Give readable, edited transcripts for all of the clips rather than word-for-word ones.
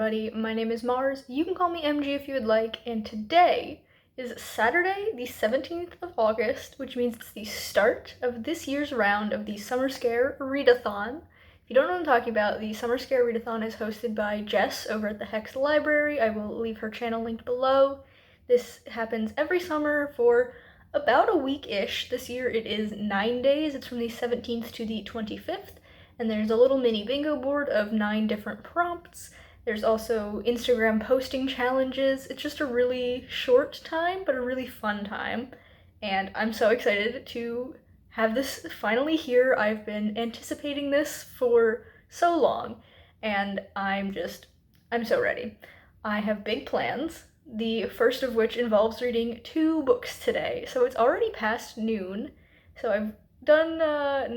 everybody. My name is Mars. You can call me MG if you would like, and today is Saturday, the 17th of August, which means it's the start of this year's round of the Summer Scare Readathon. If you don't know what I'm talking about, the Summer Scare Readathon is hosted by Jess over at the Hex Library. I will leave her channel linked below. This happens every summer for about a week-ish. This year it is 9 days. It's from the 17th to the 25th. And there's a little mini bingo board of 9 different prompts. There's also Instagram posting challenges. It's just a really short time, but a really fun time. And I'm so excited to have this finally here. I've been anticipating this for so long, and I'm so ready. I have big plans, the first of which involves reading 2 books today. So it's already past noon, so I've done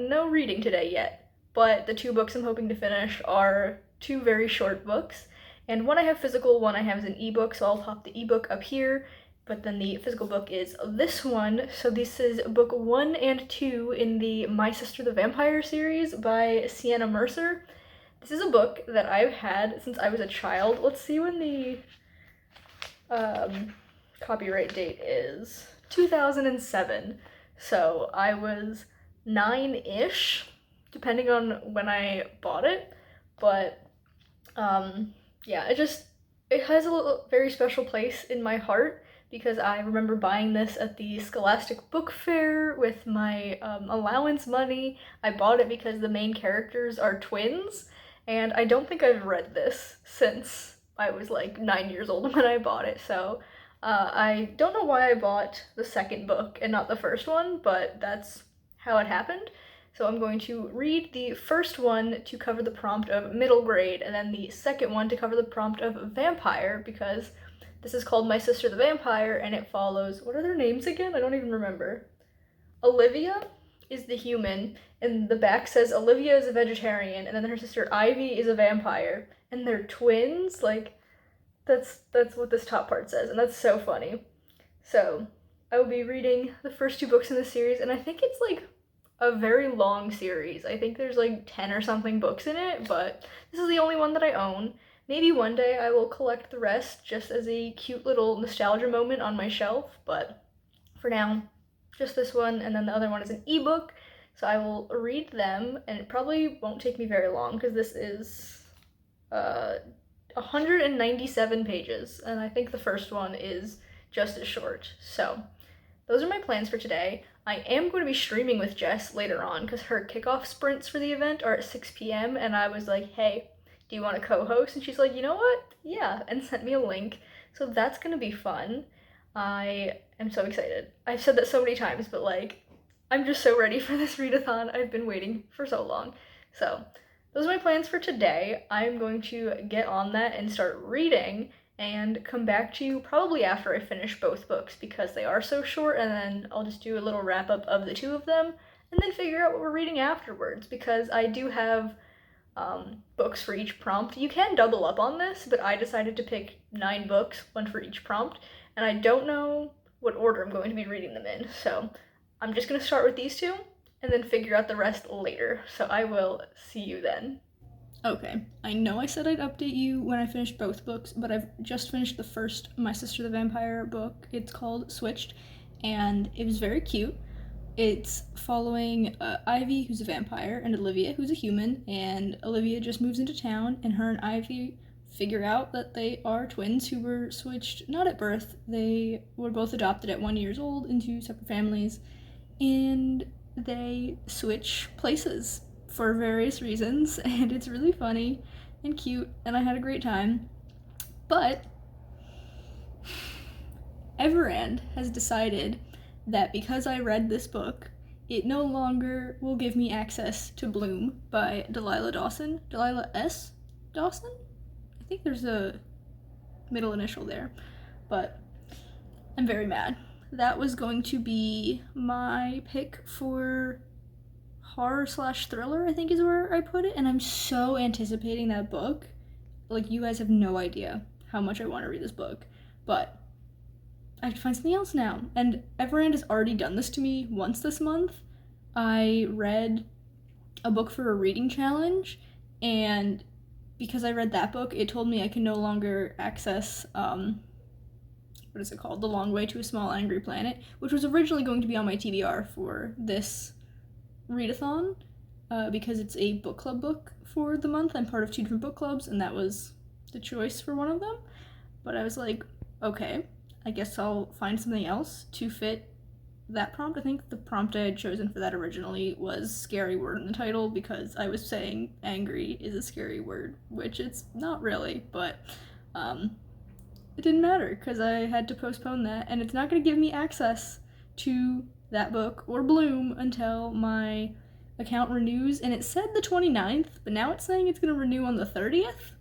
no reading today yet. But the 2 books I'm hoping to finish are 2 very short books, and one I have physical, one I have as an ebook, so I'll pop the ebook up here, but then the physical book is this one. So this is book 1 and 2 in the My Sister the Vampire series by Sienna Mercer. This is a book that I've had since I was a child. Let's see when the copyright date is. 2007. So I was 9-ish. Depending on when I bought it, but yeah, it has a very special place in my heart because I remember buying this at the Scholastic Book Fair with my allowance money. I bought it because the main characters are twins, and I don't think I've read this since I was like 9 years old when I bought it, so I don't know why I bought the second book and not the first one, but that's how it happened. So I'm going to read the first one to cover the prompt of middle grade, and then the second one to cover the prompt of vampire, because this is called My Sister the Vampire, and it follows, what are their names again? I don't even remember. Olivia is the human, and the back says Olivia is a vegetarian, and then her sister Ivy is a vampire, and they're twins. Like, that's what this top part says, and that's so funny. So I will be reading the first 2 books in the series, and I think it's like a very long series. I think there's like 10 or something books in it, but this is the only one that I own. Maybe one day I will collect the rest just as a cute little nostalgia moment on my shelf, but for now, just this one, and then the other one is an ebook, so I will read them, and it probably won't take me very long because this is 197 pages, and I think the first one is just as short. So those are my plans for today. I am going to be streaming with Jess later on because her kickoff sprints for the event are at 6 p.m. and I was like, hey, do you want to co-host? And she's like, you know what? Yeah, and sent me a link. So that's going to be fun. I am so excited. I've said that so many times, but like, I'm just so ready for this readathon. I've been waiting for so long. So those are my plans for today. I'm going to get on that and start reading and come back to you probably after I finish both books because they are so short, and then I'll just do a little wrap up of the 2 of them and then figure out what we're reading afterwards, because I do have books for each prompt. You can double up on this, but I decided to pick 9 books, 1 for each prompt, and I don't know what order I'm going to be reading them in, so I'm just going to start with these 2 and then figure out the rest later. So I will see you then. Okay, I know I said I'd update you when I finished both books, but I've just finished the first My Sister the Vampire book. It's called Switched, and it was very cute. It's following Ivy, who's a vampire, and Olivia, who's a human, and Olivia just moves into town, and her and Ivy figure out that they are twins who were switched not at birth. They were both adopted at 1 year old into separate families, and they switch places for various reasons, and it's really funny and cute, and I had a great time. But Everand has decided that because I read this book, it no longer will give me access to Bloom by Delilah Dawson. Delilah S. Dawson? I think there's a middle initial there, but I'm very mad. That was going to be my pick for horror/thriller, I think is where I put it, and I'm so anticipating that book. Like, you guys have no idea how much I want to read this book, but I have to find something else now. And Everand has already done this to me once this month. I read a book for a reading challenge, and because I read that book, it told me I can no longer access, what is it called? The Long Way to a Small Angry Planet, which was originally going to be on my TBR for this readathon, because it's a book club book for the month. I'm part of 2 different book clubs, and that was the choice for one of them. But I was like, okay, I guess I'll find something else to fit that prompt. I think the prompt I had chosen for that originally was scary word in the title, because I was saying angry is a scary word, which it's not really, but it didn't matter because I had to postpone that, and it's not going to give me access to that book or Bloom until my account renews, and it said the 29th, but now it's saying it's going to renew on the 30th,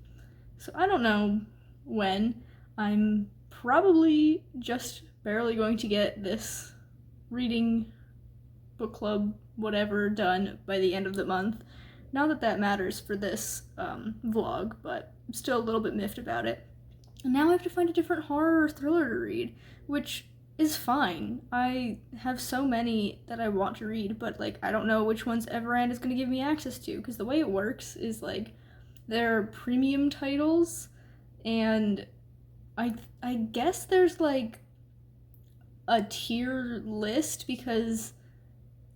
so I don't know when. I'm probably just barely going to get this reading book club whatever done by the end of the month. Not that matters for this vlog, but I'm still a little bit miffed about it. And now I have to find a different horror or thriller to read, which is fine. I have so many that I want to read, but like I don't know which ones Everand is going to give me access to, because the way it works is like they're premium titles, and I guess there's like a tier list, because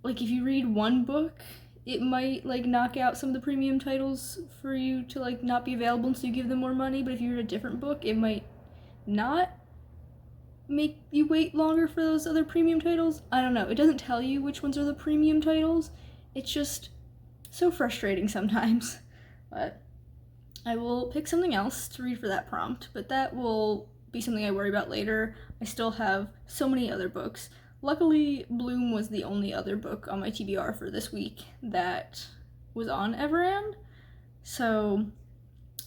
like if you read one book, it might like knock out some of the premium titles for you to like not be available, so you give them more money. But if you read a different book, it might not make you wait longer for those other premium titles. I don't know. It doesn't tell you which ones are the premium titles. It's just so frustrating sometimes. But I will pick something else to read for that prompt, but that will be something I worry about later. I still have so many other books. Luckily, Bloom was the only other book on my TBR for this week that was on Everand, so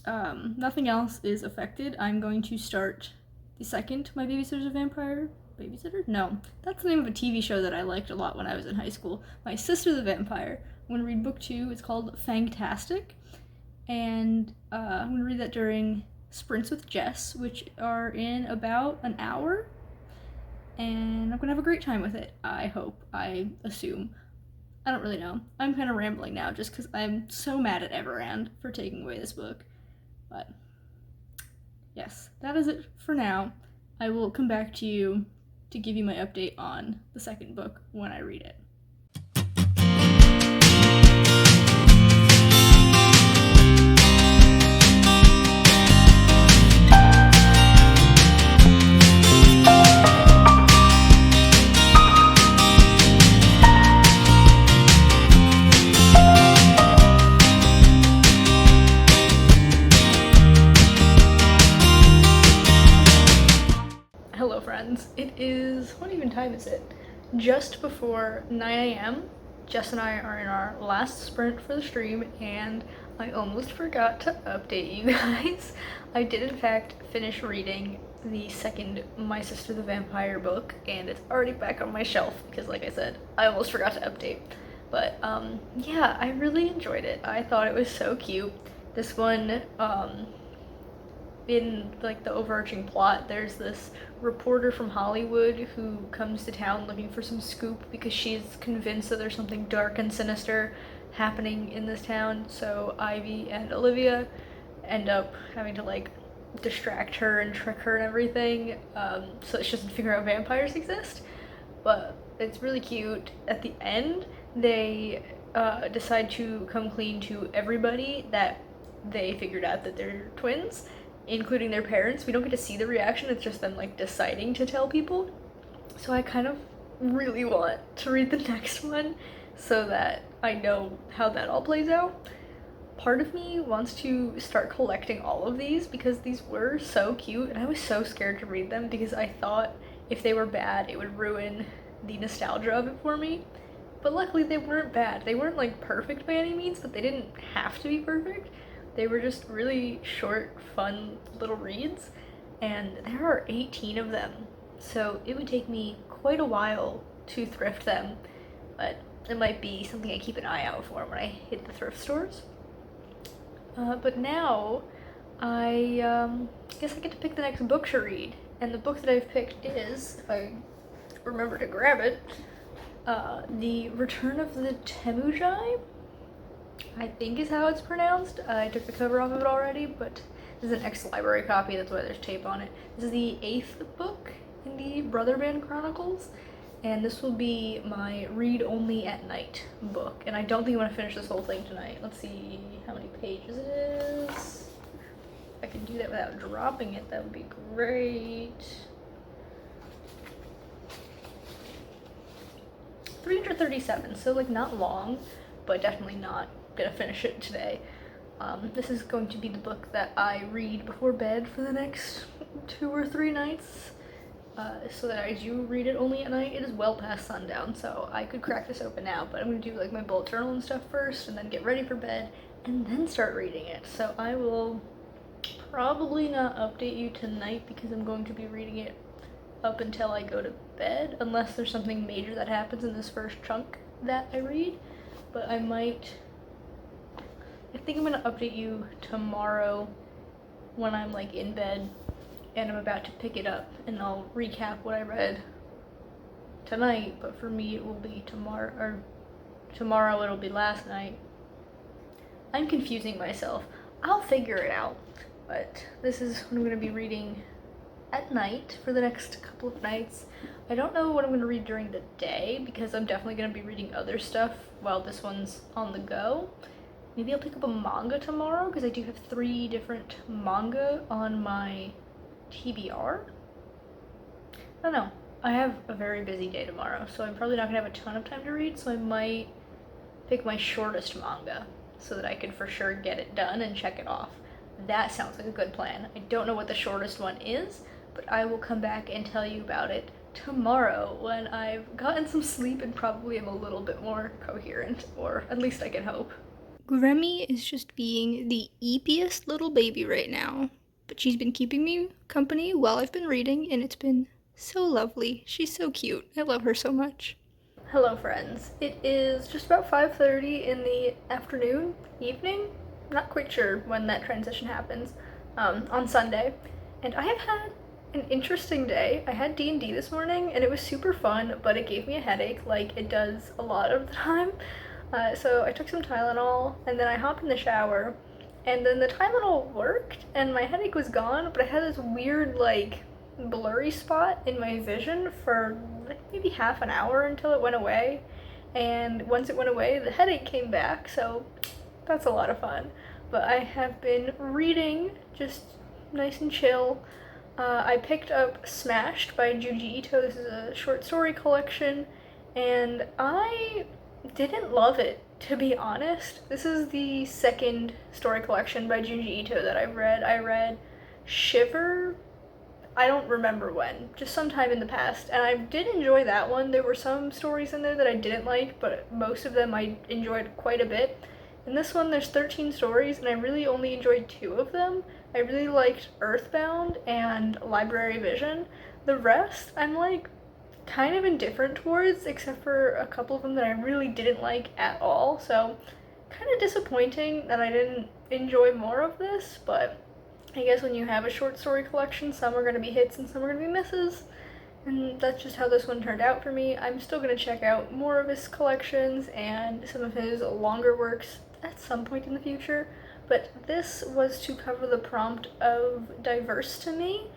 nothing else is affected. I'm going to start the second My Babysitter's a Vampire. Babysitter? No. That's the name of a TV show that I liked a lot when I was in high school. My Sister the Vampire. I'm going to read book 2. It's called Fangtastic. And I'm going to read that during sprints with Jess, which are in about an hour. And I'm going to have a great time with it, I hope, I assume. I don't really know. I'm kind of rambling now just because I'm so mad at Everand for taking away this book. But yes, that is it for now. I will come back to you to give you my update on the second book when I read it. Hello friends, it is, what even time is it? Just before 9 a.m. Jess and I are in our last sprint for the stream, and I almost forgot to update you guys. I did in fact finish reading the second My Sister the Vampire book, and it's already back on my shelf because like I said, I almost forgot to update. But yeah, I really enjoyed it. I thought it was so cute. This one, in like the overarching plot, there's this reporter from Hollywood who comes to town looking for some scoop because she's convinced that there's something dark and sinister happening in this town. So Ivy and Olivia end up having to like distract her and trick her and everything, so that she doesn't figure out vampires exist. But it's really cute. At the end, they decide to come clean to everybody that they figured out that they're twins, including their parents. We don't get to see the reaction, it's just them like deciding to tell people. So I kind of really want to read the next one so that I know how that all plays out. Part of me wants to start collecting all of these because these were so cute, and I was so scared to read them because I thought if they were bad it would ruin the nostalgia of it for me. But luckily they weren't bad. They weren't like perfect by any means, but they didn't have to be perfect. They were just really short, fun little reads, and there are 18 of them, so it would take me quite a while to thrift them, but it might be something I keep an eye out for when I hit the thrift stores. But now, I guess I get to pick the next book to read, and the book that I've picked is, if I remember to grab it, The Return of the Temujai? I think is how it's pronounced. I took the cover off of it already, but this is an ex-library copy, that's why there's tape on it. This is the 8th book in the Brother Band Chronicles, and this will be my read only at night book. And I don't think I'm gonna finish this whole thing tonight. Let's see how many pages it is. If I can do that without dropping it, that would be great. 337, so like not long, but definitely not gonna finish it today. This is going to be the book that I read before bed for the next 2 or 3 nights, so that I do read it only at night. It is well past sundown, so I could crack this open now, but I'm gonna do like my bullet journal and stuff first, and then get ready for bed, and then start reading it. So I will probably not update you tonight because I'm going to be reading it up until I go to bed, unless there's something major that happens in this first chunk that I read. But I think I'm gonna update you tomorrow when I'm like in bed and I'm about to pick it up, and I'll recap what I read tonight. But for me it will be tomorrow, or tomorrow it'll be last night. I'm confusing myself. I'll figure it out. But this is what I'm gonna be reading at night for the next couple of nights. I don't know what I'm gonna read during the day because I'm definitely gonna be reading other stuff while this one's on the go. Maybe I'll pick up a manga tomorrow because I do have 3 different manga on my TBR. I don't know. I have a very busy day tomorrow, so I'm probably not gonna have a ton of time to read, so I might pick my shortest manga so that I can for sure get it done and check it off. That sounds like a good plan. I don't know what the shortest one is, but I will come back and tell you about it tomorrow when I've gotten some sleep and probably am a little bit more coherent, or at least I can hope. Grammy is just being the eepiest little baby right now, but she's been keeping me company while I've been reading, and it's been so lovely. She's so cute. I love her so much. Hello friends. It is just about 5:30 in the afternoon, evening, not quite sure when that transition happens, on Sunday, and I have had an interesting day. I had D&D this morning and it was super fun, but it gave me a headache like it does a lot of the time. So I took some Tylenol and then I hopped in the shower, and then the Tylenol worked and my headache was gone, but I had this weird like blurry spot in my vision for like maybe half an hour until it went away. And once it went away, the headache came back, so that's a lot of fun. But I have been reading just nice and chill. I picked up Smashed by Junji Ito. This is a short story collection, and I didn't love it, to be honest. This is the second story collection by Junji Ito that I've read. I read Shiver, I don't remember when, just sometime in the past, and I did enjoy that one. There were some stories in there that I didn't like, but most of them I enjoyed quite a bit. In this one, there's 13 stories, and I really only enjoyed 2 of them. I really liked Earthbound and Library Vision. The rest, I'm like kind of indifferent towards, except for a couple of them that I really didn't like at all. So kind of disappointing that I didn't enjoy more of this, but I guess when you have a short story collection, some are going to be hits and some are going to be misses, and that's just how this one turned out for me. I'm still going to check out more of his collections and some of his longer works at some point in the future, but this was to cover the prompt of diverse to me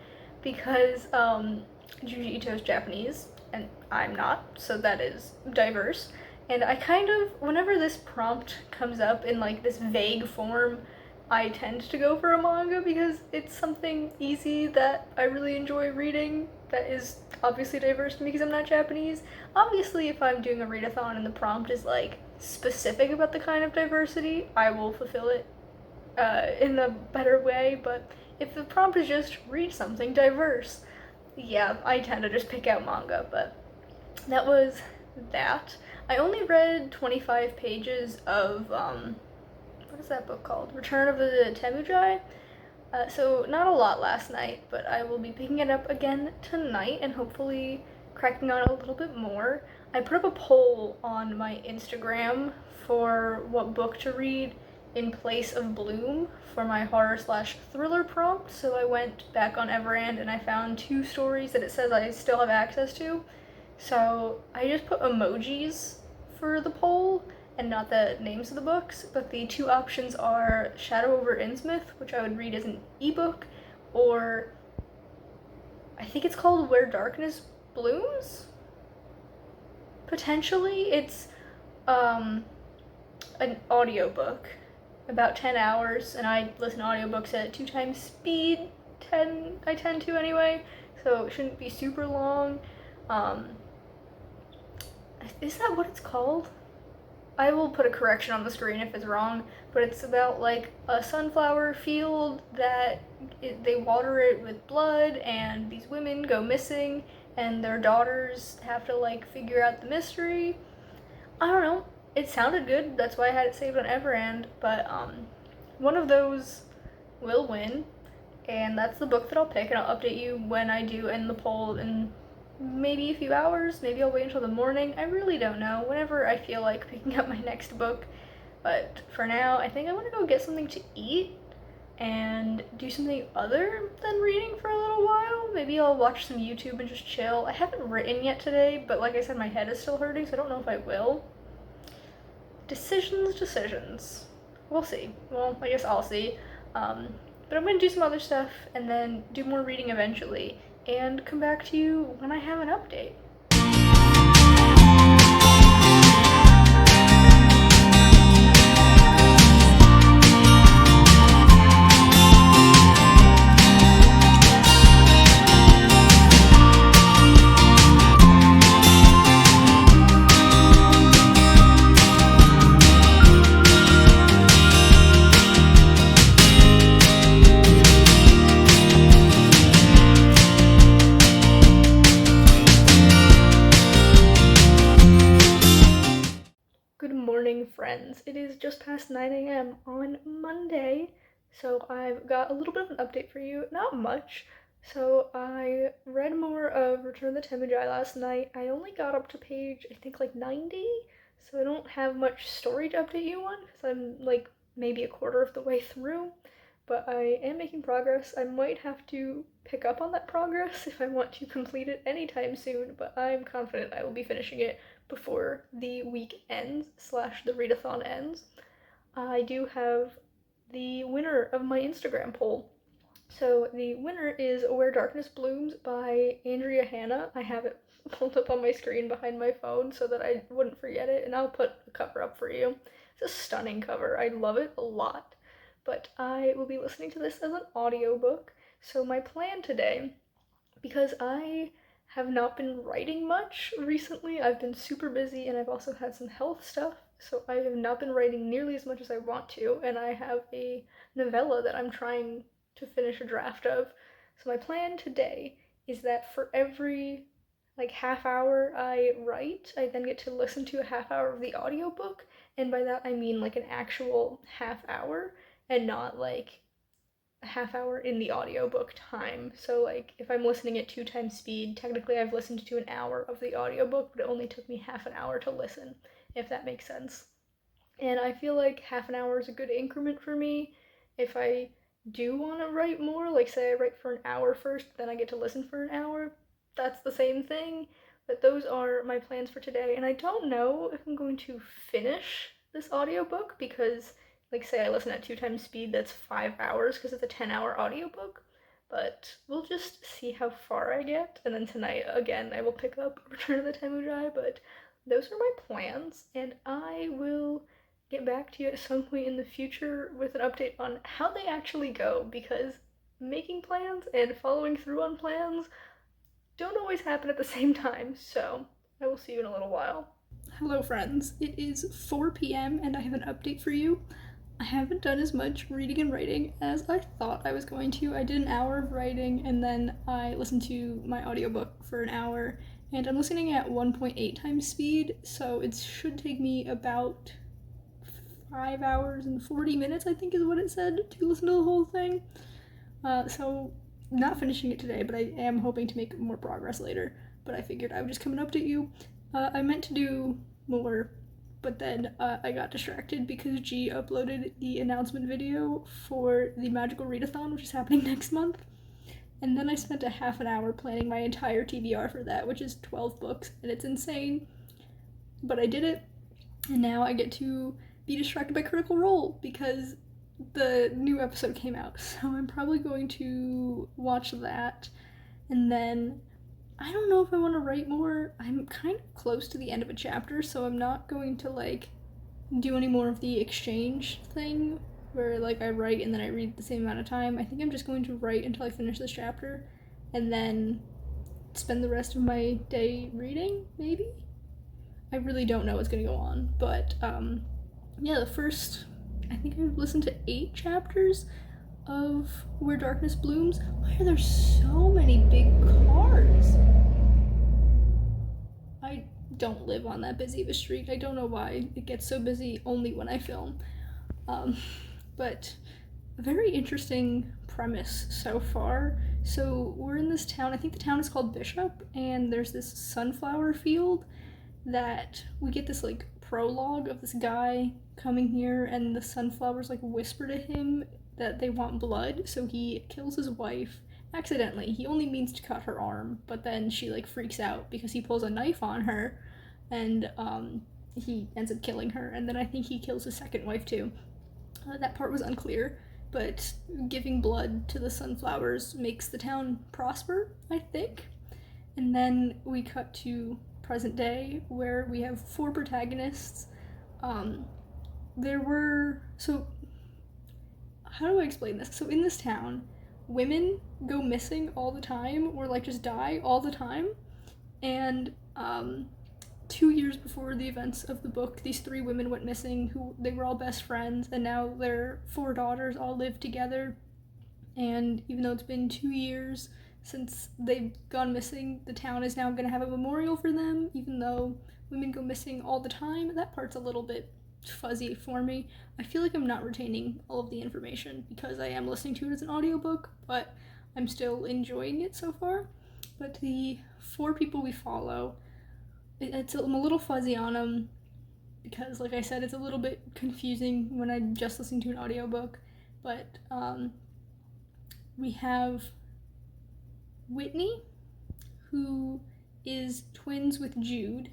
because Junji Ito's Japanese and I'm not, so that is diverse. And I kind of, whenever this prompt comes up in like this vague form, I tend to go for a manga because it's something easy that I really enjoy reading that is obviously diverse to me because I'm not Japanese. Obviously, if I'm doing a readathon and the prompt is like specific about the kind of diversity, I will fulfill it in a better way, but if the prompt is just read something diverse, yeah, I tend to just pick out manga. But that was that. I only read 25 pages of what is that book called? Return of the Temujai. So not a lot last night, but I will be picking it up again tonight and hopefully cracking on a little bit more. I put up a poll on my Instagram for what book to read in place of Bloom for my horror/thriller prompt. So I went back on Everand and I found 2 stories that it says I still have access to. So I just put emojis for the poll, and not the names of the books, but the two options are Shadow over Innsmouth, which I would read as an ebook, or I think it's called Where Darkness Blooms? Potentially. It's an audiobook, about 10 hours, and I listen to audiobooks at 2 times speed, I tend to anyway, so it shouldn't be super long. Is that what it's called? I will put a correction on the screen if it's wrong, but it's about like a sunflower field that they water it with blood, and these women go missing, and their daughters have to like figure out the mystery. I don't know. It sounded good. That's why I had it saved on Everand. But one of those will win, and that's the book that I'll pick. And I'll update you when I do end the poll in maybe a few hours. Maybe I'll wait until the morning. I really don't know. Whenever I feel like picking up my next book. But for now, I think I want to go get something to eat and do something other than reading for a little while. Maybe I'll watch some YouTube and just chill. I haven't written yet today, but like I said, my head is still hurting, so I don't know if I will. Decisions. We'll see. Well, I guess I'll see. But I'm gonna do some other stuff and then do more reading eventually and come back to you when I have an update. Friends, it is just past 9 a.m. on Monday, so I've got a little bit of an update for you. Not much. So I read more of Return of the Temujai last night. I only got up to page, I think, like 90, so I don't have much story to update you on because I'm like maybe a quarter of the way through, but I am making progress. I might have to pick up on that progress if I want to complete it anytime soon, but I'm confident I will be finishing it before the week ends / the readathon ends. I do have the winner of my Instagram poll. So the winner is Where Darkness Blooms by Andrea Hanna. I have it pulled up on my screen behind my phone so that I wouldn't forget it, and I'll put the cover up for you. It's a stunning cover. I love it a lot. But I will be listening to this as an audiobook. So my plan today, because I have not been writing much recently. I've been super busy and I've also had some health stuff, so I have not been writing nearly as much as I want to, and I have a novella that I'm trying to finish a draft of. So my plan today is that for every like half hour I write, I then get to listen to a half hour of the audiobook, and by that I mean like an actual half hour and not like a half hour in the audiobook time. So like if I'm listening at 2 times speed, technically I've listened to an hour of the audiobook, but it only took me half an hour to listen, if that makes sense. And I feel like half an hour is a good increment for me. If I do want to write more, like say I write for an hour first, then I get to listen for an hour, that's the same thing. But those are my plans for today, and I don't know if I'm going to finish this audiobook because like say I listen at 2 times speed, that's 5 hours because it's a 10-hour audiobook. But we'll just see how far I get, and then tonight again I will pick up Return of the Temujai. But those are my plans, and I will get back to you at some point in the future with an update on how they actually go, because making plans and following through on plans don't always happen at the same time. So I will see you in a little while. Hello friends, it is 4 p.m. and I have an update for you. I haven't done as much reading and writing as I thought I was going to. I did an hour of writing and then I listened to my audiobook for an hour, and I'm listening at 1.8 times speed, so it should take me about 5 hours and 40 minutes, I think is what it said, to listen to the whole thing. So not finishing it today, but I am hoping to make more progress later. But I figured I would just come and update you. I meant to do more, but then I got distracted because G uploaded the announcement video for the Magical Readathon, which is happening next month. And then I spent a half an hour planning my entire TBR for that, which is 12 books, and it's insane. But I did it, And now I get to be distracted by Critical Role because the new episode came out. So I'm probably going to watch that. And then I don't know if I want to write more. I'm kind of close to the end of a chapter, so I'm not going to like do any more of the exchange thing where like I write and then I read the same amount of time. I think I'm just going to write until I finish this chapter and then spend the rest of my day reading, maybe? I really don't know what's going to go on, but yeah, the first, I think I've listened to 8 chapters of Where Darkness Blooms. Why are there so many big cars? I don't live on that busy of a street. I don't know why it gets so busy only when I film. But a very interesting premise so far. So we're in this town, I think the town is called Bishop, and there's this sunflower field that we get this like prologue of this guy coming here, and the sunflowers like whisper to him that they want blood, so he kills his wife accidentally. He only means to cut her arm, but then she like freaks out because he pulls a knife on her, and he ends up killing her, and then I think he kills his second wife too. That part was unclear, but giving blood to the sunflowers makes the town prosper, I think. And then we cut to present day where we have 4 protagonists. So how do I explain this? So in this town, women go missing all the time or like just die all the time. And 2 years before the events of the book, these 3 women went missing they were all best friends, and now their 4 daughters all live together. And even though it's been 2 years since they've gone missing, the town is now going to have a memorial for them, even though women go missing all the time. That part's a little bit fuzzy for me. I feel like I'm not retaining all of the information because I am listening to it as an audiobook, but I'm still enjoying it so far. But the 4 people we follow, I'm a little fuzzy on them because, like I said, it's a little bit confusing when I'm just listening to an audiobook. But we have Whitney, who is twins with Jude,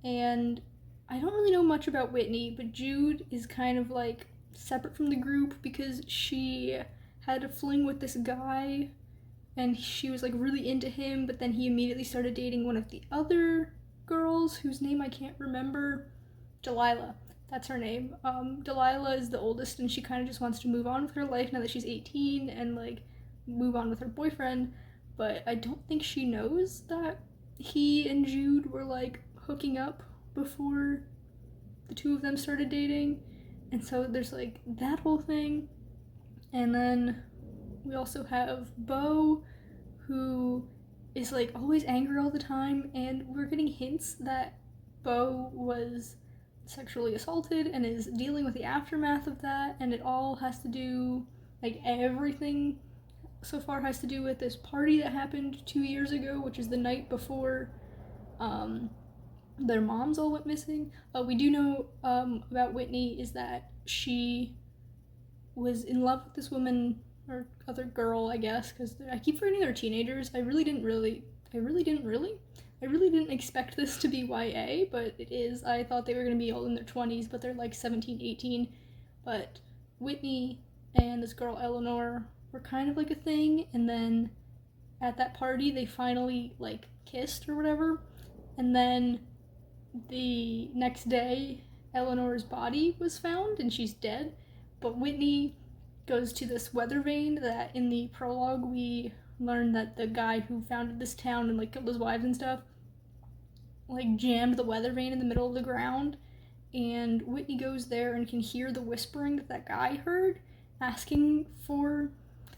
and I don't really know much about Whitney, but Jude is kind of like separate from the group because she had a fling with this guy and she was like really into him, but then he immediately started dating one of the other girls whose name I can't remember. Delilah, that's her name. Delilah is the oldest, and she kind of just wants to move on with her life now that she's 18 and like move on with her boyfriend, but I don't think she knows that he and Jude were like hooking up before the 2 of them started dating. And so there's like that whole thing. And then we also have Beau, who is like always angry all the time, and we're getting hints that Beau was sexually assaulted and is dealing with the aftermath of that, and it all has to do, like everything so far has to do with this party that happened 2 years ago, which is the night before their moms all went missing. We do know about Whitney is that she was in love with this woman or other girl, I guess, because I keep forgetting they're teenagers. I really didn't expect this to be YA, but it is. I thought they were going to be all in their 20s, but they're like 17, 18. But Whitney and this girl Eleanor were kind of like a thing, and then at that party they finally like kissed or whatever, and then the next day Eleanor's body was found and she's dead, but Whitney goes to this weather vane that in the prologue we learn that the guy who founded this town and like killed his wives and stuff like jammed the weather vane in the middle of the ground, and Whitney goes there and can hear the whispering that guy heard asking for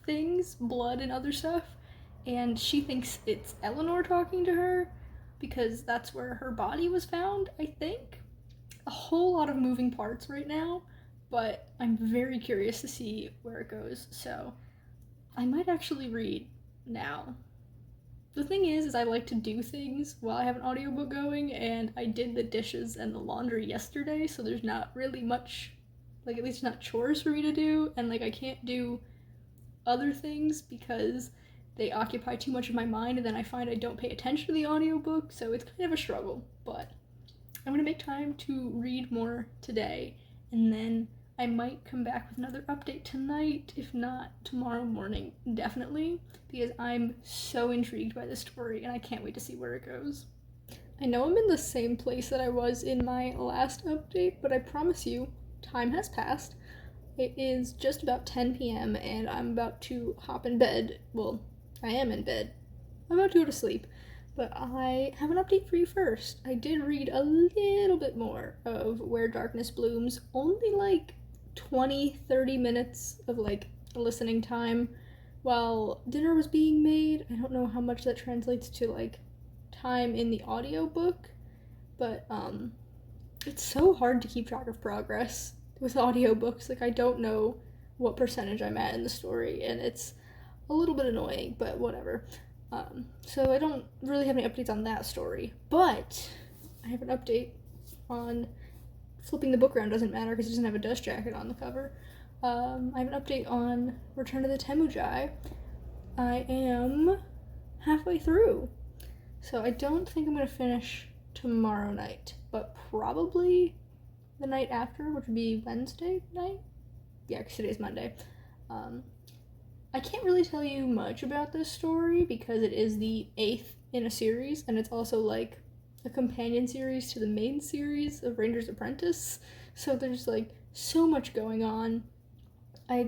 things, blood and other stuff, and she thinks it's Eleanor talking to her because that's where her body was found, I think. A whole lot of moving parts right now, but I'm very curious to see where it goes, so I might actually read now. The thing is I like to do things while I have an audiobook going, and I did the dishes and the laundry yesterday, so there's not really much, like at least not chores for me to do, and like I can't do other things because they occupy too much of my mind, and then I find I don't pay attention to the audiobook, so it's kind of a struggle, but I'm gonna make time to read more today, and then I might come back with another update tonight, if not tomorrow morning, definitely, because I'm so intrigued by this story and I can't wait to see where it goes. I know I'm in the same place that I was in my last update, but I promise you, time has passed. It is just about 10 p.m. and I'm about to hop in bed. Well, I am in bed. I'm about to go to sleep. But I have an update for you first. I did read a little bit more of Where Darkness Blooms, only like 20-30 minutes of like listening time while dinner was being made. I don't know how much that translates to like time in the audiobook, but it's so hard to keep track of progress with audiobooks. Like, I don't know what percentage I'm at in the story, and it's a little bit annoying, but whatever. So I don't really have any updates on that story, but I have an update on flipping the book around. Doesn't matter because it doesn't have a dust jacket on the cover. I have an update on Return of the Temujai. I am halfway through, so I don't think I'm going to finish tomorrow night, but probably the night after, which would be Wednesday night? Yeah, because today's Monday. I can't really tell you much about this story because it is the 8th in a series, and it's also like a companion series to the main series of Ranger's Apprentice, so there's like so much going on. I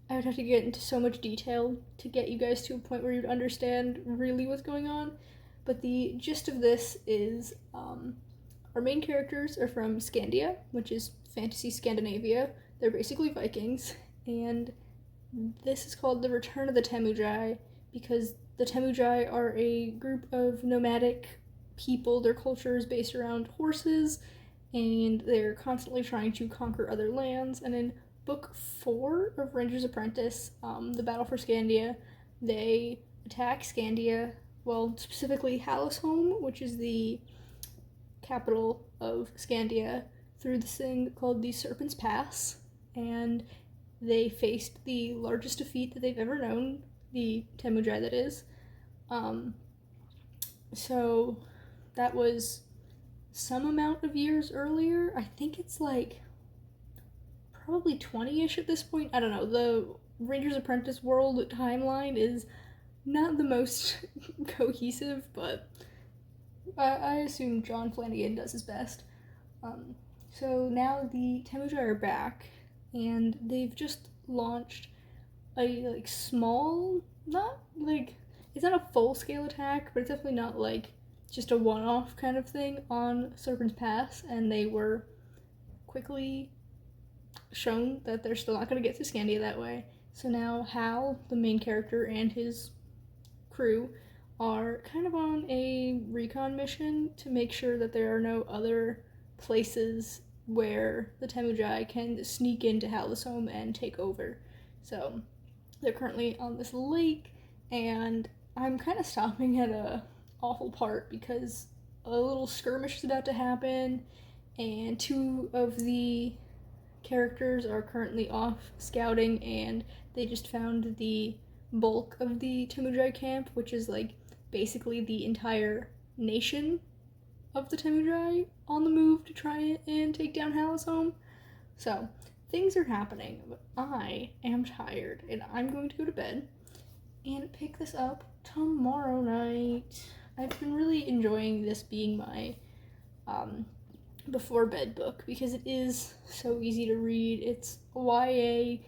would have to get into so much detail to get you guys to a point where you'd understand really what's going on, but the gist of this is our main characters are from Scandia, which is fantasy Scandinavia. They're basically Vikings, and this is called the Return of the Temujai because the Temujai are a group of nomadic people. Their culture is based around horses, and they're constantly trying to conquer other lands. And in book 4 of Ranger's Apprentice, the Battle for Scandia, they attack Scandia, well, specifically Hallowsholm, which is the capital of Scandia, through this thing called the Serpent's Pass, and they faced the largest defeat that they've ever known, the Temujai that is. So that was some amount of years earlier. I think it's like probably 20-ish at this point. I don't know. The Ranger's Apprentice world timeline is not the most cohesive, but I assume John Flanagan does his best. So now the Temujai are back, and they've just launched a like small, not like, it's not a full-scale attack, but it's definitely not like just a one-off kind of thing on Serpent's Pass, and they were quickly shown that they're still not going to get to Scandia that way. So now Hal, the main character, and his crew are kind of on a recon mission to make sure that there are no other places where the Temujai can sneak into Hallowsholm and take over. So they're currently on this lake, and I'm kind of stopping at a awful part because a little skirmish is about to happen, and 2 of the characters are currently off scouting, and they just found the bulk of the Temujai camp, which is like basically the entire nation of the Temujai on the move to try and take down Hallowsholm. So things are happening, but I am tired, and I'm going to go to bed and pick this up tomorrow night. I've been really enjoying this being my before bed book because it is so easy to read. It's YA,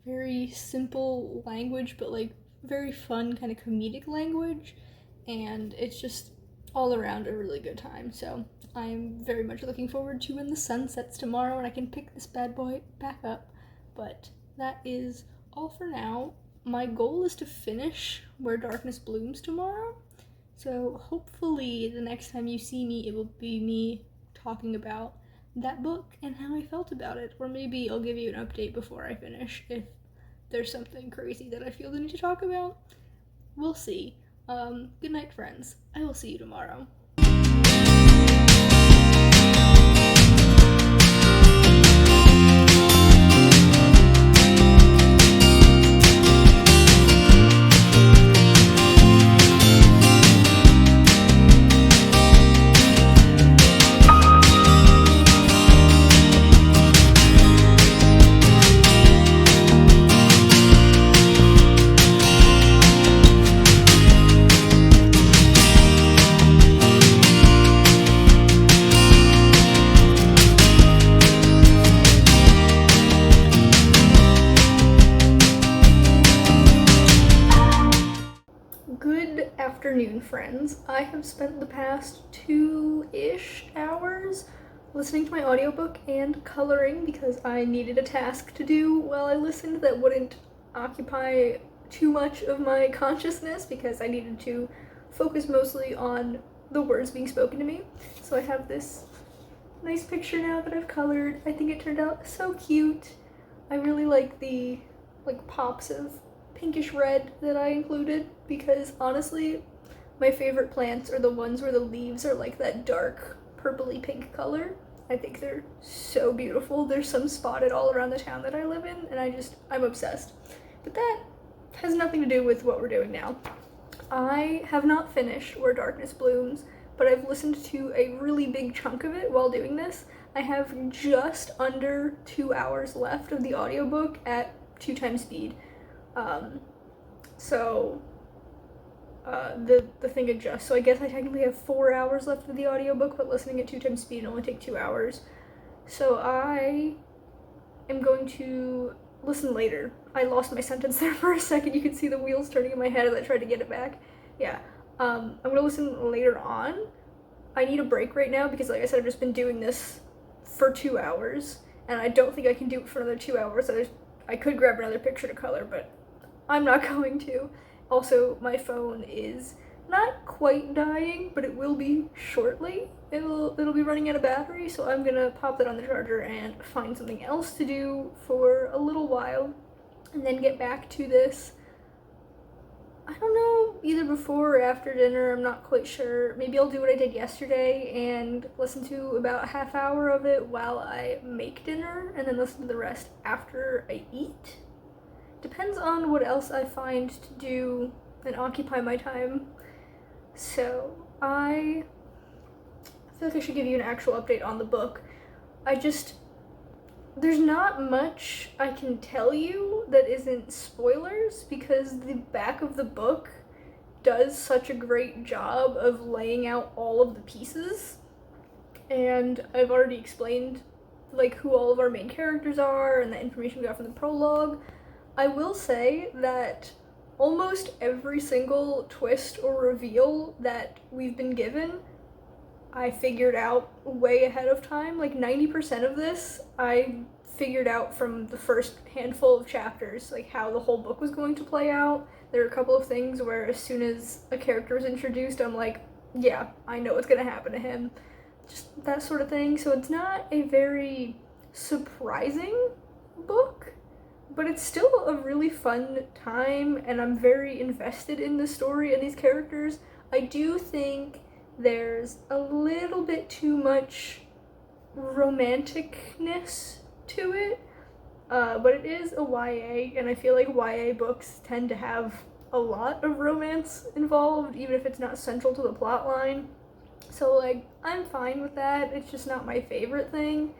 very simple language, but like very fun kind of comedic language, and it's just all around a really good time. So I'm very much looking forward to when the sun sets tomorrow and I can pick this bad boy back up. But that is all for now. My goal is to finish Where Darkness Blooms tomorrow. So hopefully the next time you see me, it will be me talking about that book and how I felt about it. Or maybe I'll give you an update before I finish if there's something crazy that I feel the need to talk about. We'll see. Good night, friends. I will see you tomorrow. friends. I have spent the past 2-ish hours listening to my audiobook and coloring because I needed a task to do while I listened that wouldn't occupy too much of my consciousness because I needed to focus mostly on the words being spoken to me. So I have this nice picture now that I've colored. I think it turned out so cute. I really like the pops of pinkish red that I included because honestly my favorite plants are the ones where the leaves are like that dark purpley pink color. I think they're so beautiful. There's some spotted all around the town that I live in and I'm obsessed. But that has nothing to do with what we're doing now. I have not finished Where Darkness Blooms, but I've listened to a really big chunk of it while doing this. I have just under 2 hours left of the audiobook at 2 times speed. The thing adjusts. So I guess I technically have 4 hours left of the audiobook, but listening at 2 times speed will only take 2 hours. So I am going to listen later. I lost my sentence there for a second. You can see the wheels turning in my head as I tried to get it back. Yeah. I'm gonna listen later on. I need a break right now because, like I said, I've just been doing this for 2 hours, and I don't think I can do it for another 2 hours. I could grab another picture to color, but I'm not going to. Also, my phone is not quite dying, but it will be shortly. It'll be running out of battery, so I'm gonna pop that on the charger and find something else to do for a little while, and then get back to this. I don't know, either before or after dinner, I'm not quite sure. Maybe I'll do what I did yesterday and listen to about a half hour of it while I make dinner, and then listen to the rest after I eat. Depends on what else I find to do and occupy my time. So I feel like I should give you an actual update on the book. There's not much I can tell you that isn't spoilers because the back of the book does such a great job of laying out all of the pieces. And I've already explained who all of our main characters are and the information we got from the prologue. I will say that almost every single twist or reveal that we've been given, I figured out way ahead of time. 90% of this, I figured out from the first handful of chapters, how the whole book was going to play out. There are a couple of things where as soon as a character was introduced, I'm like, yeah, I know what's gonna happen to him. Just that sort of thing. So it's not a very surprising book, but it's still a really fun time, and I'm very invested in the story and these characters. I do think there's a little bit too much romanticness to it, but it is a YA, and I feel like YA books tend to have a lot of romance involved, even if it's not central to the plot line. So I'm fine with that. It's just not my favorite thing.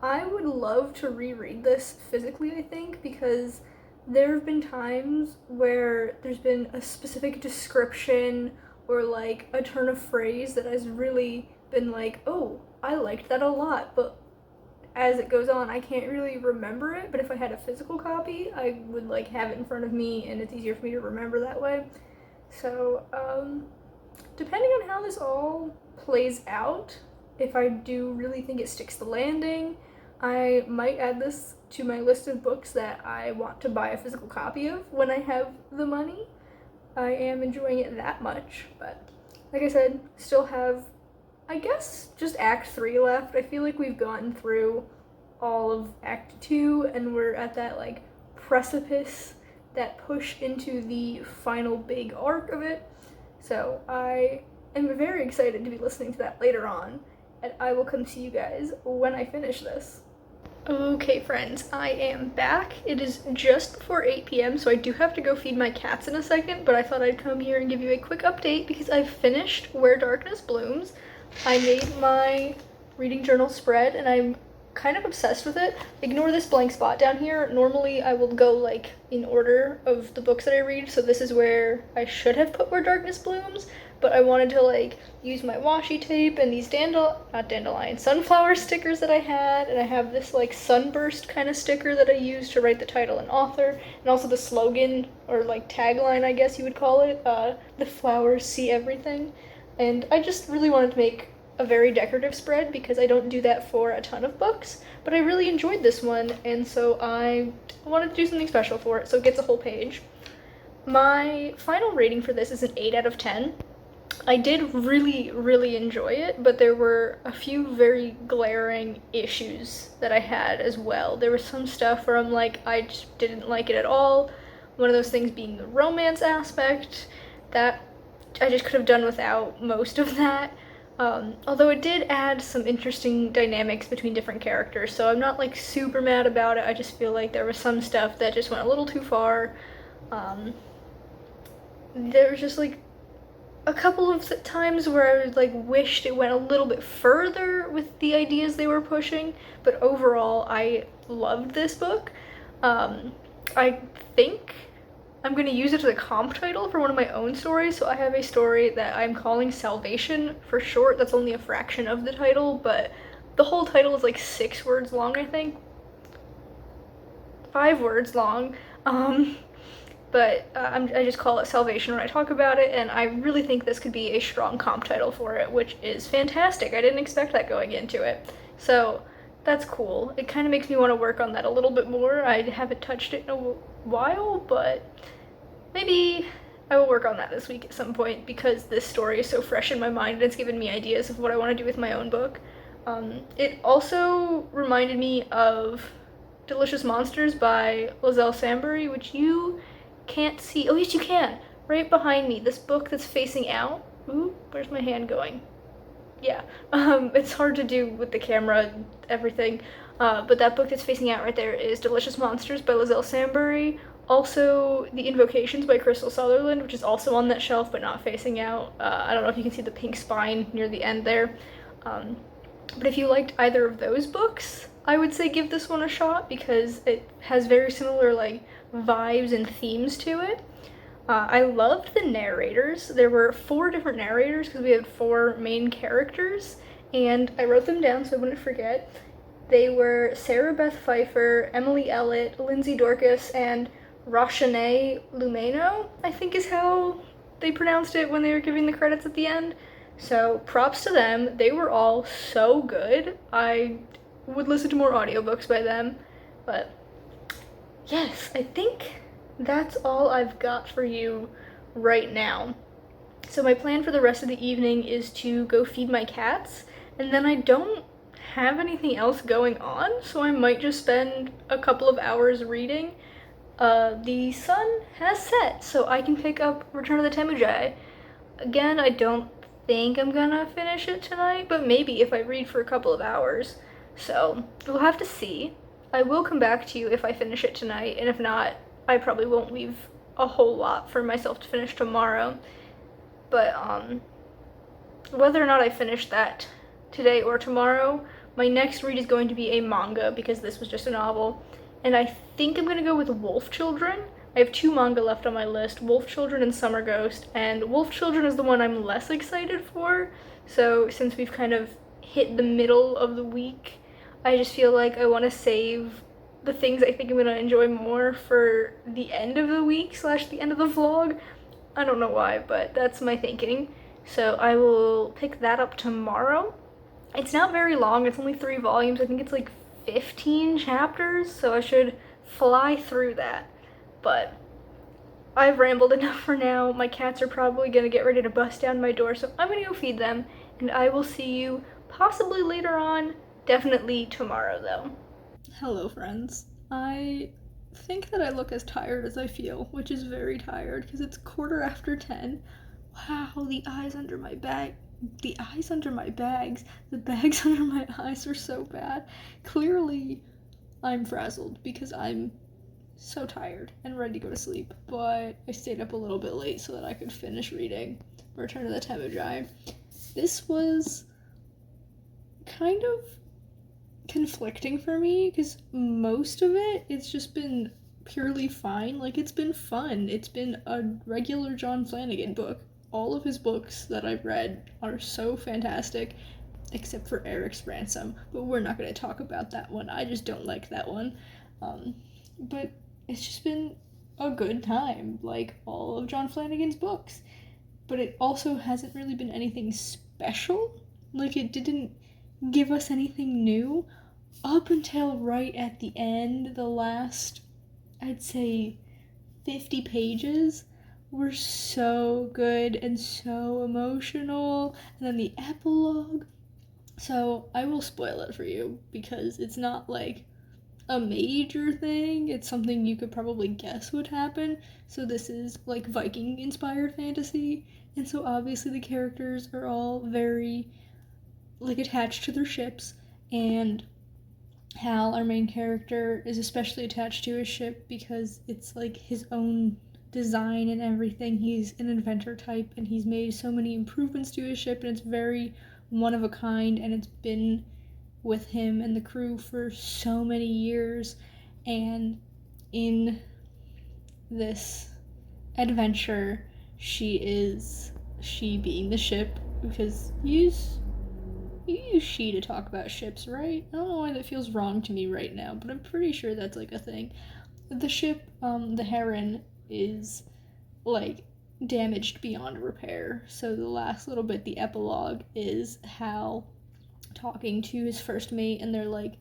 I would love to reread this physically, I think, because there have been times where there's been a specific description or a turn of phrase that has really been oh, I liked that a lot, but as it goes on, I can't really remember it. But if I had a physical copy, I would have it in front of me, and it's easier for me to remember that way. So, depending on how this all plays out, if I do really think it sticks the landing, I might add this to my list of books that I want to buy a physical copy of when I have the money. I am enjoying it that much, but like I said, still have, I guess, just Act 3 left. I feel like we've gotten through all of Act 2, and we're at that precipice, that push into the final big arc of it. So I am very excited to be listening to that later on, and I will come see you guys when I finish this. Okay, friends, I am back. It is just before 8 p.m., so I do have to go feed my cats in a second, but I thought I'd come here and give you a quick update because I've finished Where Darkness Blooms. I made my reading journal spread, and I'm kind of obsessed with it. Ignore this blank spot down here. Normally, I will go, in order of the books that I read, so this is where I should have put Where Darkness Blooms, but I wanted to like use my washi tape and these sunflower stickers that I had, and I have this like sunburst kind of sticker that I used to write the title and author, and also the slogan or like tagline, I guess you would call it, the flowers see everything. And I just really wanted to make a very decorative spread because I don't do that for a ton of books, but I really enjoyed this one, and so I wanted to do something special for it, so it gets a whole page. My final rating for this is an 8 out of 10. I did really, really enjoy it, but there were a few very glaring issues that I had as well. There was some stuff where I'm like, I just didn't like it at all. One of those things being the romance aspect, that I just could have done without most of that. Although it did add some interesting dynamics between different characters, so I'm not like super mad about it. I just feel like there was some stuff that just went a little too far. There was just like a couple of times where I like wished it went a little bit further with the ideas they were pushing, but overall I loved this book. I think I'm going to use it as a comp title for one of my own stories, so I have a story that I'm calling Salvation for short. That's only a fraction of the title, but the whole title is like 6 words long, I think. 5 words long. I just call it Salvation when I talk about it, and I really think this could be a strong comp title for it, which is fantastic. I didn't expect that going into it. So that's cool. It kind of makes me want to work on that a little bit more. I haven't touched it in a while, but maybe I will work on that this week at some point because this story is so fresh in my mind and it's given me ideas of what I want to do with my own book. It also reminded me of Delicious Monsters by Lizelle Sambury, which you can't see. Oh yes, you can. Right behind me, this book that's facing out. Ooh, where's my hand going? Yeah, it's hard to do with the camera and everything, but that book that's facing out right there is Delicious Monsters by Lizelle Sambury. Also, The Invocations by Crystal Sutherland, which is also on that shelf but not facing out. I don't know if you can see the pink spine near the end there. But if you liked either of those books, I would say give this one a shot because it has very similar like vibes and themes to it. I loved the narrators. There were 4 different narrators because we had 4 main characters, and I wrote them down so I wouldn't forget. They were Sarah Beth Pfeiffer, Emily Ellett, Lindsay Dorcas, and Roshanae Lumeno, I think is how they pronounced it when they were giving the credits at the end. So props to them. They were all so good. I would listen to more audiobooks by them. But yes, I think that's all I've got for you right now. So my plan for the rest of the evening is to go feed my cats, and then I don't have anything else going on, so I might just spend a couple of hours reading. The sun has set, so I can pick up Return of the Temujai. Again, I don't think I'm gonna finish it tonight, but maybe if I read for a couple of hours. So we'll have to see. I will come back to you if I finish it tonight, and if not, I probably won't leave a whole lot for myself to finish tomorrow. But whether or not I finish that today or tomorrow, my next read is going to be a manga because this was just a novel. And I think I'm gonna go with Wolf Children. I have 2 manga left on my list, Wolf Children and Summer Ghost, and Wolf Children is the one I'm less excited for. So since we've kind of hit the middle of the week, I just feel like I want to save the things I think I'm gonna enjoy more for the end of the week / the end of the vlog. I don't know why, but that's my thinking. So I will pick that up tomorrow. It's not very long, it's only 3 volumes. I think it's like 15 chapters, so I should fly through that. But I've rambled enough for now. My cats are probably gonna get ready to bust down my door, so I'm gonna go feed them, and I will see you possibly later on, definitely tomorrow though. Hello friends. I think that I look as tired as I feel, which is very tired because it's 10:15. Wow, the eyes under my bags, the bags under my eyes are so bad. Clearly, I'm frazzled because I'm so tired and ready to go to sleep, but I stayed up a little bit late so that I could finish reading Return of the Temujai. This was kind of conflicting for me because most of it's just been purely fine. Like, it's been fun. It's been a regular John Flanagan book. all of his books that I've read are so fantastic, except for Eric's Ransom, but we're not going to talk about that one. I just don't like that one. But it's just been a good time, like all of John Flanagan's books. But it also hasn't really been anything special. Like, it didn't give us anything new up until right at the end. The last, I'd say, 50 pages were so good and so emotional. And then the epilogue. So I will spoil it for you because it's not like a major thing. It's something you could probably guess would happen. So this is like Viking inspired fantasy. And so obviously the characters are all very like attached to their ships, and Hal, our main character, is especially attached to his ship because it's like his own design and everything. He's an inventor type and he's made so many improvements to his ship, and it's very one of a kind, and it's been with him and the crew for so many years. And in this adventure, she being the ship, because you use she to talk about ships, right? I don't know why that feels wrong to me right now, but I'm pretty sure that's like a thing. The ship, the Heron, is like damaged beyond repair. So the last little bit, the epilogue, is Hal talking to his first mate, and they're like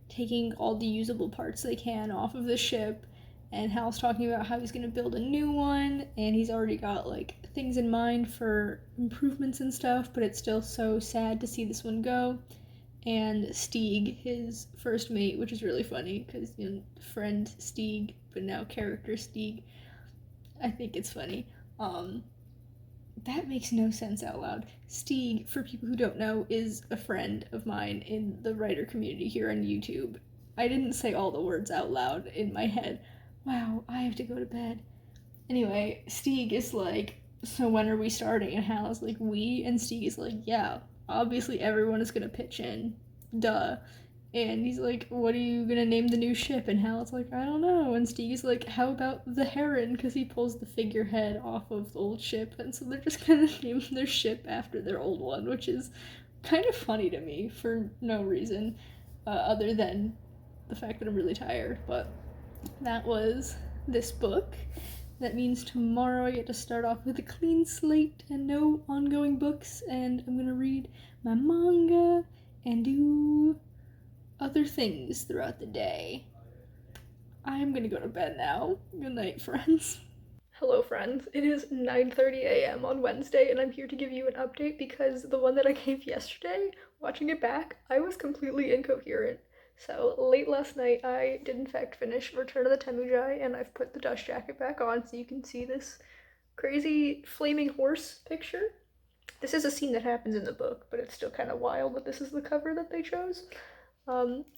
taking all the usable parts they can off of the ship, and Hal's talking about how he's gonna build a new one, and he's already got like things in mind for improvements and stuff, but it's still so sad to see this one go. And Stieg, his first mate, which is really funny because, you know, friend Stieg, but now character Stieg. I think it's funny. That makes no sense out loud. Stieg, for people who don't know, is a friend of mine in the writer community here on YouTube. I didn't say all the words out loud in my head. Wow, I have to go to bed. Anyway, Stieg is like, so when are we starting? And Hal is like, we? And Stieg is like, yeah, obviously everyone is gonna pitch in. Duh. And he's like, what are you gonna name the new ship? And Hal's like, I don't know. And Steve's like, how about the Heron? Because he pulls the figurehead off of the old ship. And so they're just gonna name their ship after their old one, which is kind of funny to me for no reason other than the fact that I'm really tired. But that was this book. That means tomorrow I get to start off with a clean slate and no ongoing books, and I'm gonna read my manga and do other things throughout the day. I'm gonna go to bed now. Good night, friends. Hello, friends. It is 9:30 a.m. on Wednesday, and I'm here to give you an update because the one that I gave yesterday, watching it back, I was completely incoherent. So late last night, I did in fact finish Return of the Temujai, and I've put the dust jacket back on so you can see this crazy flaming horse picture. This is a scene that happens in the book, but it's still kind of wild that this is the cover that they chose.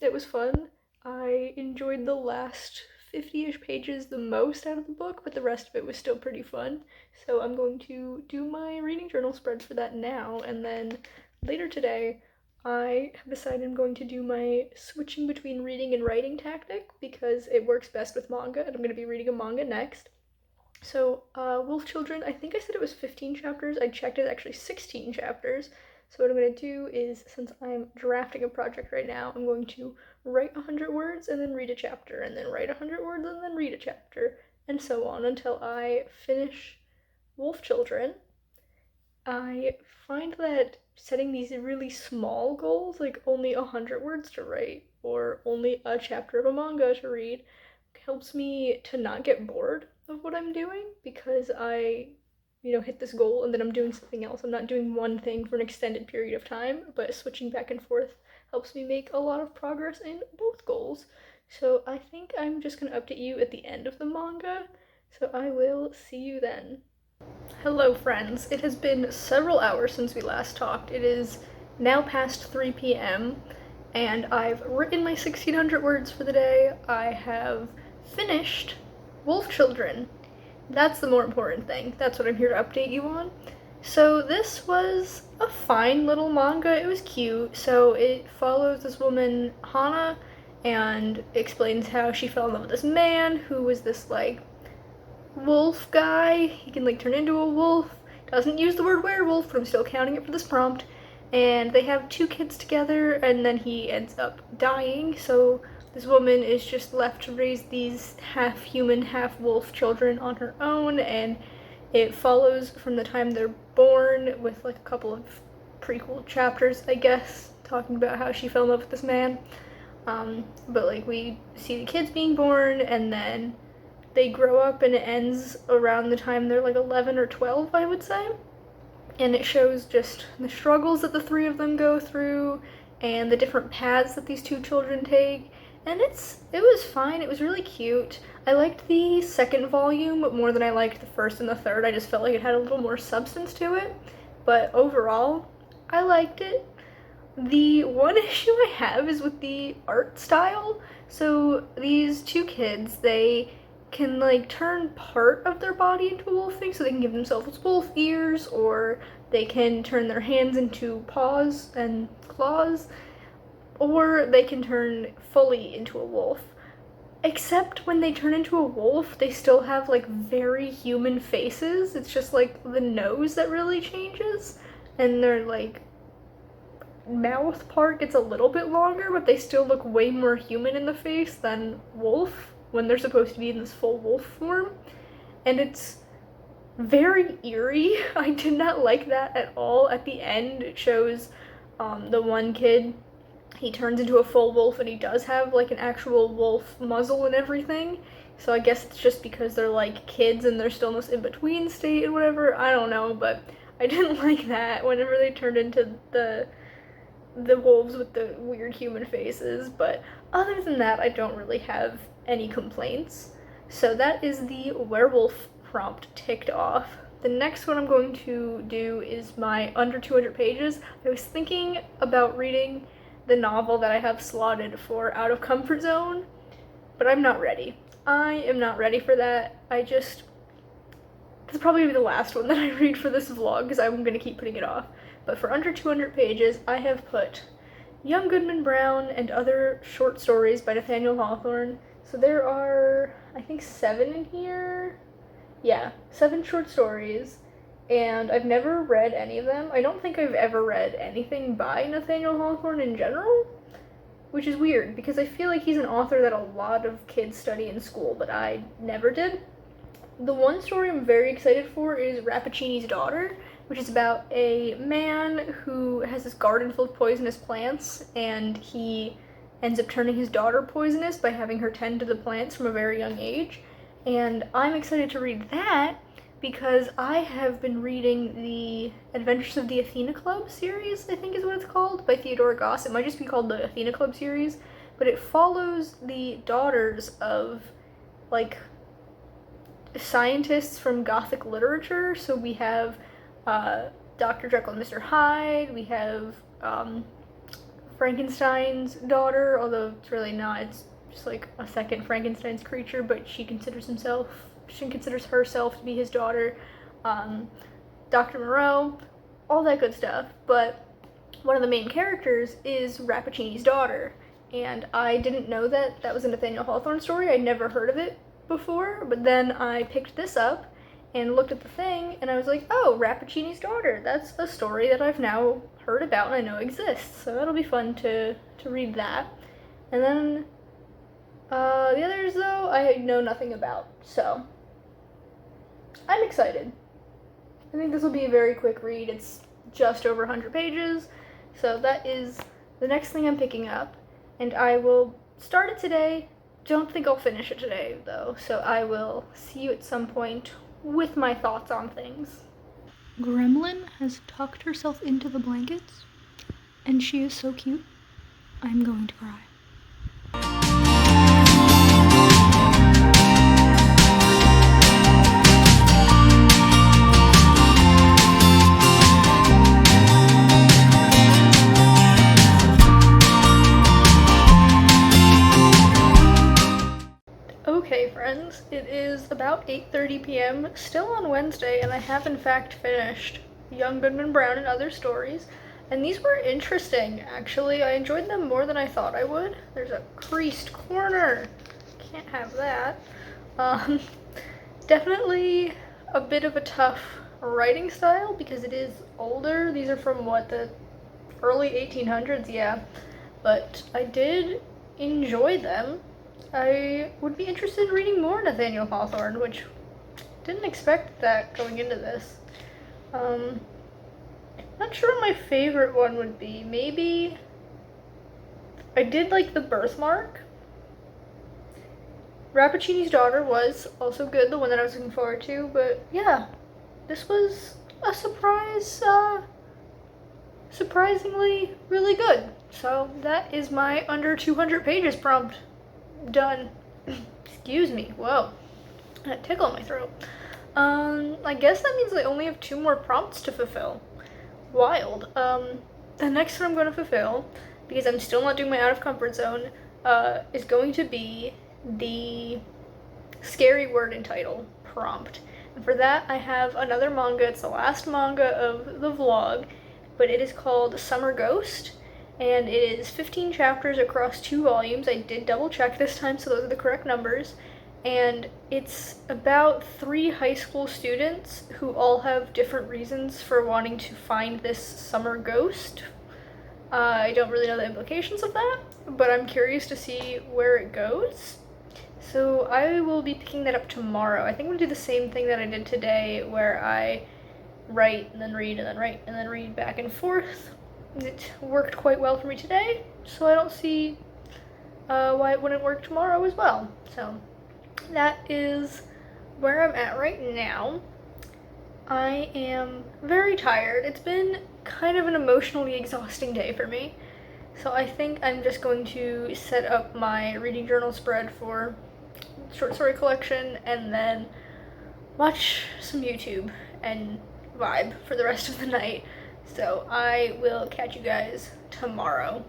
It was fun. I enjoyed the last 50-ish pages the most out of the book, but the rest of it was still pretty fun. So I'm going to do my reading journal spreads for that now, and then later today, I have decided I'm going to do my switching between reading and writing tactic because it works best with manga, and I'm going to be reading a manga next. So, Wolf Children, I think I said it was 15 chapters. I checked it, actually 16 chapters. So what I'm going to do is, since I'm drafting a project right now, I'm going to write 100 words and then read a chapter, and then write 100 words and then read a chapter, and so on until I finish Wolf Children. I find that setting these really small goals, like only 100 words to write, or only a chapter of a manga to read, helps me to not get bored of what I'm doing, because I hit this goal and then I'm doing something else. I'm not doing one thing for an extended period of time, but switching back and forth helps me make a lot of progress in both goals. So I think I'm just gonna update you at the end of the manga, so I will see you then. Hello friends, it has been several hours since we last talked. It is now past 3 p.m. and I've written my 1600 words for the day. I have finished Wolf Children. That's the more important thing. That's what I'm here to update you on. So this was a fine little manga. It was cute. So it follows this woman, Hana, and explains how she fell in love with this man who was this like wolf guy. He can like turn into a wolf. doesn't use the word werewolf, but I'm still counting it for this prompt. And they have 2 kids together, and then he ends up dying, so this woman is just left to raise these half-human, half-wolf children on her own, and it follows from the time they're born with like a couple of prequel chapters, I guess, talking about how she fell in love with this man. But like we see the kids being born, and then they grow up, and it ends around the time they're like 11 or 12, I would say. And it shows just the struggles that the 3 of them go through and the different paths that these 2 children take. And it was fine. It was really cute. I liked the 2nd volume more than I liked the 1st and the 3rd. I just felt like it had a little more substance to it. But overall, I liked it. The one issue I have is with the art style. So these 2 kids, they can like turn part of their body into a wolf thing, so they can give themselves wolf ears, or they can turn their hands into paws and claws, or they can turn fully into a wolf. Except when they turn into a wolf, they still have like very human faces. It's just like the nose that really changes, and their like mouth part gets a little bit longer, but they still look way more human in the face than wolf when they're supposed to be in this full wolf form. And it's very eerie. I did not like that at all. At the end, it shows the one kid, he turns into a full wolf, and he does have like an actual wolf muzzle and everything. So I guess it's just because they're like kids and they're still in this in-between state and whatever. I don't know, but I didn't like that whenever they turned into the wolves with the weird human faces. But other than that, I don't really have any complaints. So that is the werewolf prompt ticked off. The next one I'm going to do is my under 200 pages. I was thinking about reading the novel that I have slotted for Out of Comfort Zone, but I'm not ready. I am not ready for that. This will probably be the last one that I read for this vlog, because I'm going to keep putting it off. But for under 200 pages, I have put Young Goodman Brown and Other Short Stories by Nathaniel Hawthorne. So there are, I think, 7 in here. Yeah, 7 short stories, and I've never read any of them. I don't think I've ever read anything by Nathaniel Hawthorne in general, which is weird, because I feel like he's an author that a lot of kids study in school, but I never did. The one story I'm very excited for is Rappaccini's Daughter, which is about a man who has this garden full of poisonous plants, and he ends up turning his daughter poisonous by having her tend to the plants from a very young age. And I'm excited to read that because I have been reading the Adventures of the Athena Club series, I think is what it's called, by Theodora Goss. It might just be called the Athena Club series, but it follows the daughters of like scientists from Gothic literature. So we have Dr. Jekyll and Mr. Hyde, we have Frankenstein's daughter, although it's really not, it's just like a second Frankenstein's creature, but she considers herself to be his daughter. Dr. Moreau, all that good stuff. But one of the main characters is Rappaccini's daughter, and I didn't know that that was a Nathaniel Hawthorne story. I'd never heard of it before, but then I picked this up and looked at the thing, and I was like, oh, Rappaccini's Daughter, that's a story that I've now heard about and I know exists, so that'll be fun to read that. And then the others, though, I know nothing about, so I'm excited. I think this will be a very quick read. It's just over 100 pages, so that is the next thing I'm picking up, and I will start it today. Don't think I'll finish it today, though, so I will see you at some point with my thoughts on things. Gremlin has tucked herself into the blankets, and she is so cute. I'm going to cry. Okay, friends, it is about 8:30 p.m., still on Wednesday, and I have in fact finished Young Goodman Brown and Other Stories, and these were interesting, actually. I enjoyed them more than I thought I would. There's a creased corner. Can't have that. Definitely a bit of a tough writing style because it is older. These are from what, the early 1800s, yeah. But I did enjoy them. I would be interested in reading more Nathaniel Hawthorne, which didn't expect that going into this. Not sure what my favorite one would be. Maybe I did like The Birthmark. Rappaccini's Daughter was also good, the one that I was looking forward to, but yeah, this was a surprisingly really good. So that is my under 200 pages prompt done. Excuse me, whoa, that tickle in my throat. I guess that means I only have 2 more prompts to fulfill. Wild. The next one I'm going to fulfill, because I'm still not doing my out of comfort zone, is going to be the scary word and title prompt. And for that, I have another manga. It's the last manga of the vlog, but it is called Summer Ghost, and it is 15 chapters across 2 volumes. I did double check this time, so those are the correct numbers. And it's about 3 high school students who all have different reasons for wanting to find this summer ghost. I don't really know the implications of that, but I'm curious to see where it goes. So I will be picking that up tomorrow. I think I'm gonna do the same thing that I did today, where I write and then read and then write and then read back and forth. It worked quite well for me today, so I don't see why it wouldn't work tomorrow as well. So that is where I'm at right now. I am very tired. It's been kind of an emotionally exhausting day for me. So I think I'm just going to set up my reading journal spread for short story collection and then watch some YouTube and vibe for the rest of the night. So I will catch you guys tomorrow.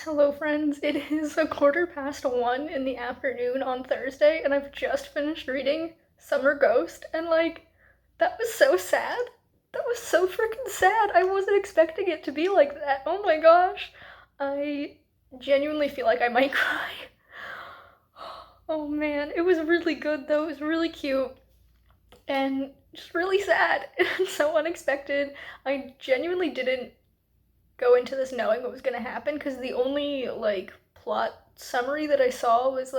Hello friends, it is 1:15 in the afternoon on Thursday and I've just finished reading Summer Ghost and that was so sad. That was so freaking sad. I wasn't expecting it to be like that. Oh my gosh. I genuinely feel like I might cry. Oh man, it was really good though. It was really cute and just really sad and so unexpected. I genuinely didn't go into this knowing what was going to happen because the only plot summary that I saw was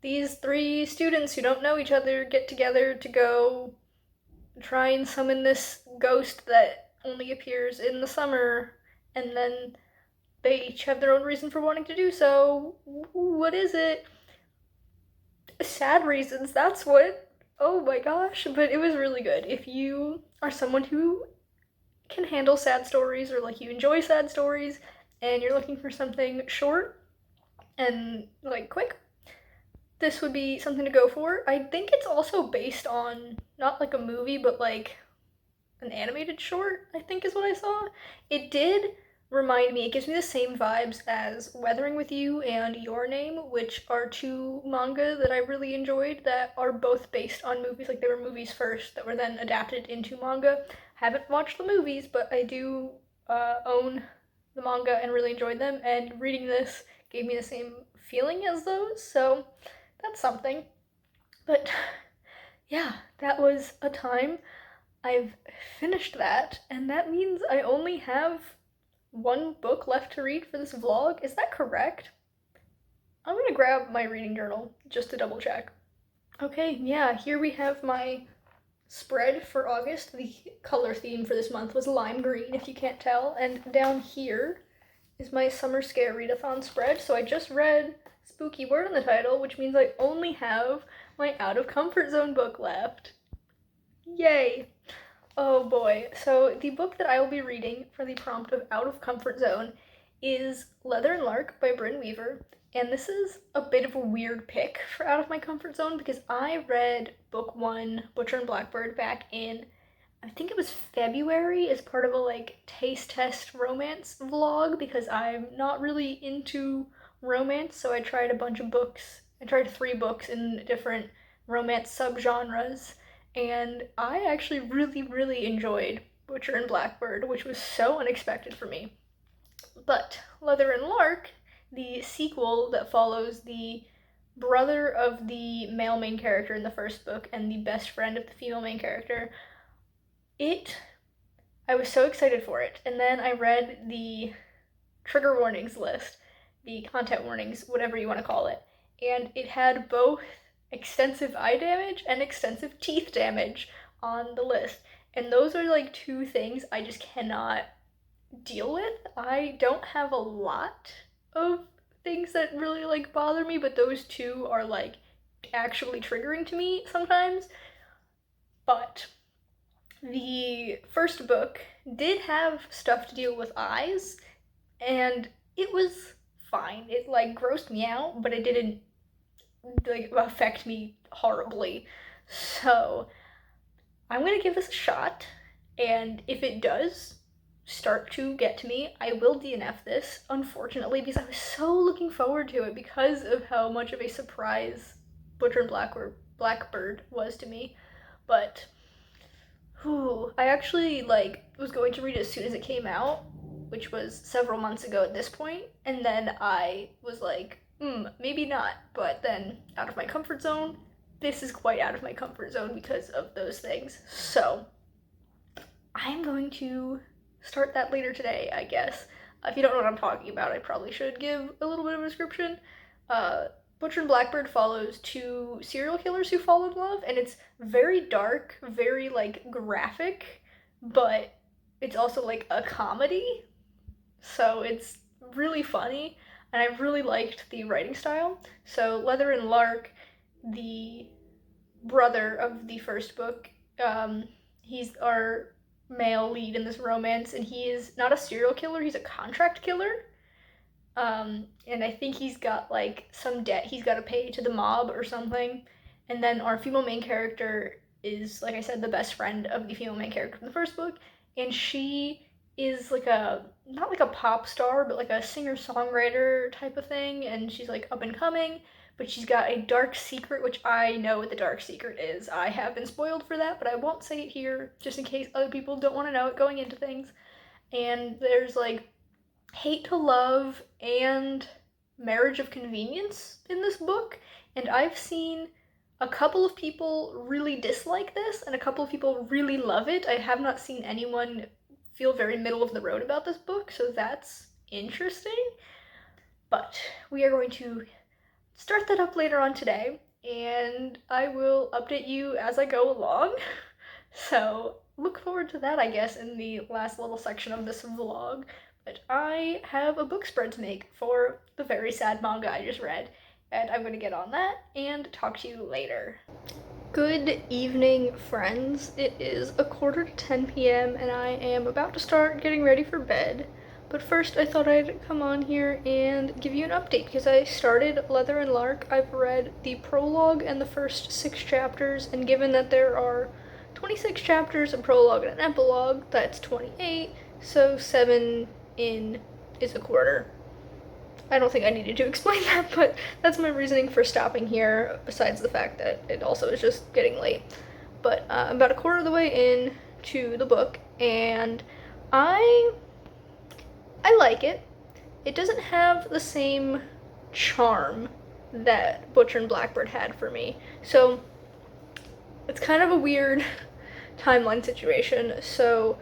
these 3 students who don't know each other get together to go try and summon this ghost that only appears in the summer, and then they each have their own reason for wanting to do so. What is it? Sad reasons, that's what. Oh my gosh, but it was really good. If you are someone who can handle sad stories or you enjoy sad stories and you're looking for something short and quick, this would be something to go for. I think it's also based on not a movie but an animated short, I think is what I saw. It did remind me, it gives me the same vibes as Weathering with You and Your Name, which are 2 manga that I really enjoyed that are both based on movies. They were movies first that were then adapted into manga. Haven't watched the movies, but I do own the manga and really enjoyed them, and reading this gave me the same feeling as those, so that's something. But yeah, that was a time. I've finished that, and that means I only have 1 book left to read for this vlog. Is that correct? I'm gonna grab my reading journal just to double check. Okay, yeah, here we have my spread for August. The color theme for this month was lime green, if you can't tell, and down here is my summer scare readathon spread. So I just read Spooky Word in the title, which means I only have my out of comfort zone book left. Yay! Oh boy. So the book that I will be reading for the prompt of Out of Comfort Zone is Leather and Lark by Bryn Weaver. And this is a bit of a weird pick for Out of My Comfort Zone because I read book 1, Butcher and Blackbird, back in, I think it was February, as part of a taste test romance vlog because I'm not really into romance, so I tried a bunch of books. I tried 3 books in different romance subgenres, and I actually really enjoyed Butcher and Blackbird, which was so unexpected for me. But Leather and Lark, the sequel that follows the brother of the male main character in the first book and the best friend of the female main character, I was so excited for it, and then I read the trigger warnings list, the content warnings, whatever you want to call it, and it had both extensive eye damage and extensive teeth damage on the list. And those are like two things I just cannot deal with. I don't have a lot of things that really like bother me, but those two are like actually triggering to me sometimes. But the first book did have stuff to deal with eyes, and it was fine. It like grossed me out, but it didn't like affect me horribly. So I'm gonna give this a shot, and if it does start to get to me, I will DNF this, unfortunately, because I was so looking forward to it because of how much of a surprise Butcher and Blackbird was to me. But I actually like was going to read it as soon as it came out, which was several months ago at this point, and then I was like, maybe not. But then out of my comfort zone, this is quite out of my comfort zone because of those things. So I'm going to start that later today, I guess. If you don't know what I'm talking about, I probably should give a little bit of a description. Butcher and Blackbird follows two serial killers who fall in love, and it's very dark, very like graphic, but it's also like a comedy. So it's really funny, and I really liked the writing style. So Leather and Lark, the brother of the first book, he's our male lead in this romance, and he is not a serial killer, he's a contract killer. And I think he's got like some debt he's got to pay to the mob or something. And then our female main character is, like I said, the best friend of the female main character from the first book, and she is like a not like a pop star, but like a singer-songwriter type of thing, and she's like up and coming, but she's got a dark secret, which I know what the dark secret is. I have been spoiled for that, but I won't say it here just in case other people don't want to know it going into things. And there's like hate to love and marriage of convenience in this book, and I've seen a couple of people really dislike this and a couple of people really love it. I have not seen anyone feel very middle of the road about this book, so that's interesting. But we are going to start that up later on today, and I will update you as I go along. So look forward to that, I guess, in the last little section of this vlog. But I have a book spread to make for the very sad manga I just read, and I'm going to get on that and talk to you later. Good evening, friends. It is 9:45 p.m. and I am about to start getting ready for bed. But first, I thought I'd come on here and give you an update because I started Leather and Lark. I've read the prologue and the first 6 chapters, and given that there are 26 chapters, a prologue, and an epilogue, that's 28, so 7 in is a quarter. I don't think I needed to explain that, but that's my reasoning for stopping here, besides the fact that it also is just getting late. But I'm about a quarter of the way in to the book, and I like it. It doesn't have the same charm that Butcher and Blackbird had for me. So it's kind of a weird timeline situation. So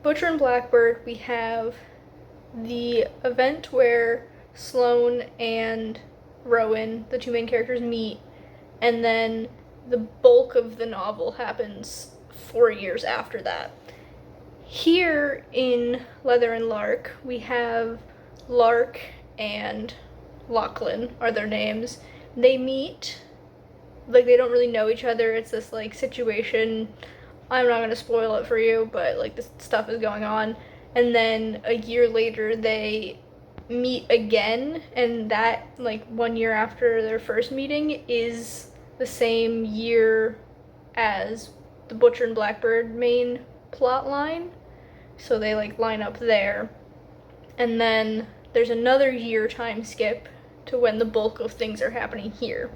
Butcher and Blackbird, we have the event where Sloane and Rowan, the two main characters, meet, and then the bulk of the novel happens 4 years after that. Here in Leather and Lark, we have Lark and Lachlan are their names. They meet, like they don't really know each other. It's this like situation, I'm not gonna spoil it for you, but like this stuff is going on. And then a year later they meet again, and that like 1 year after their first meeting is the same year as the Butcher and Blackbird main plot line. So they like line up there. And then there's another year time skip to when the bulk of things are happening here.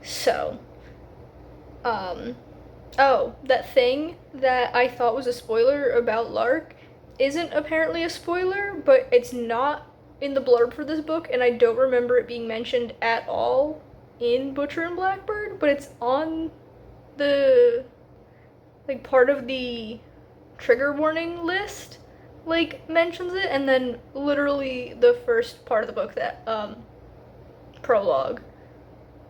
So, oh, that thing that I thought was a spoiler about Lark isn't apparently a spoiler, but it's not in the blurb for this book, and I don't remember it being mentioned at all in Butcher and Blackbird, but it's on the like part of the trigger warning list like mentions it, and then literally the first part of the book, that prologue.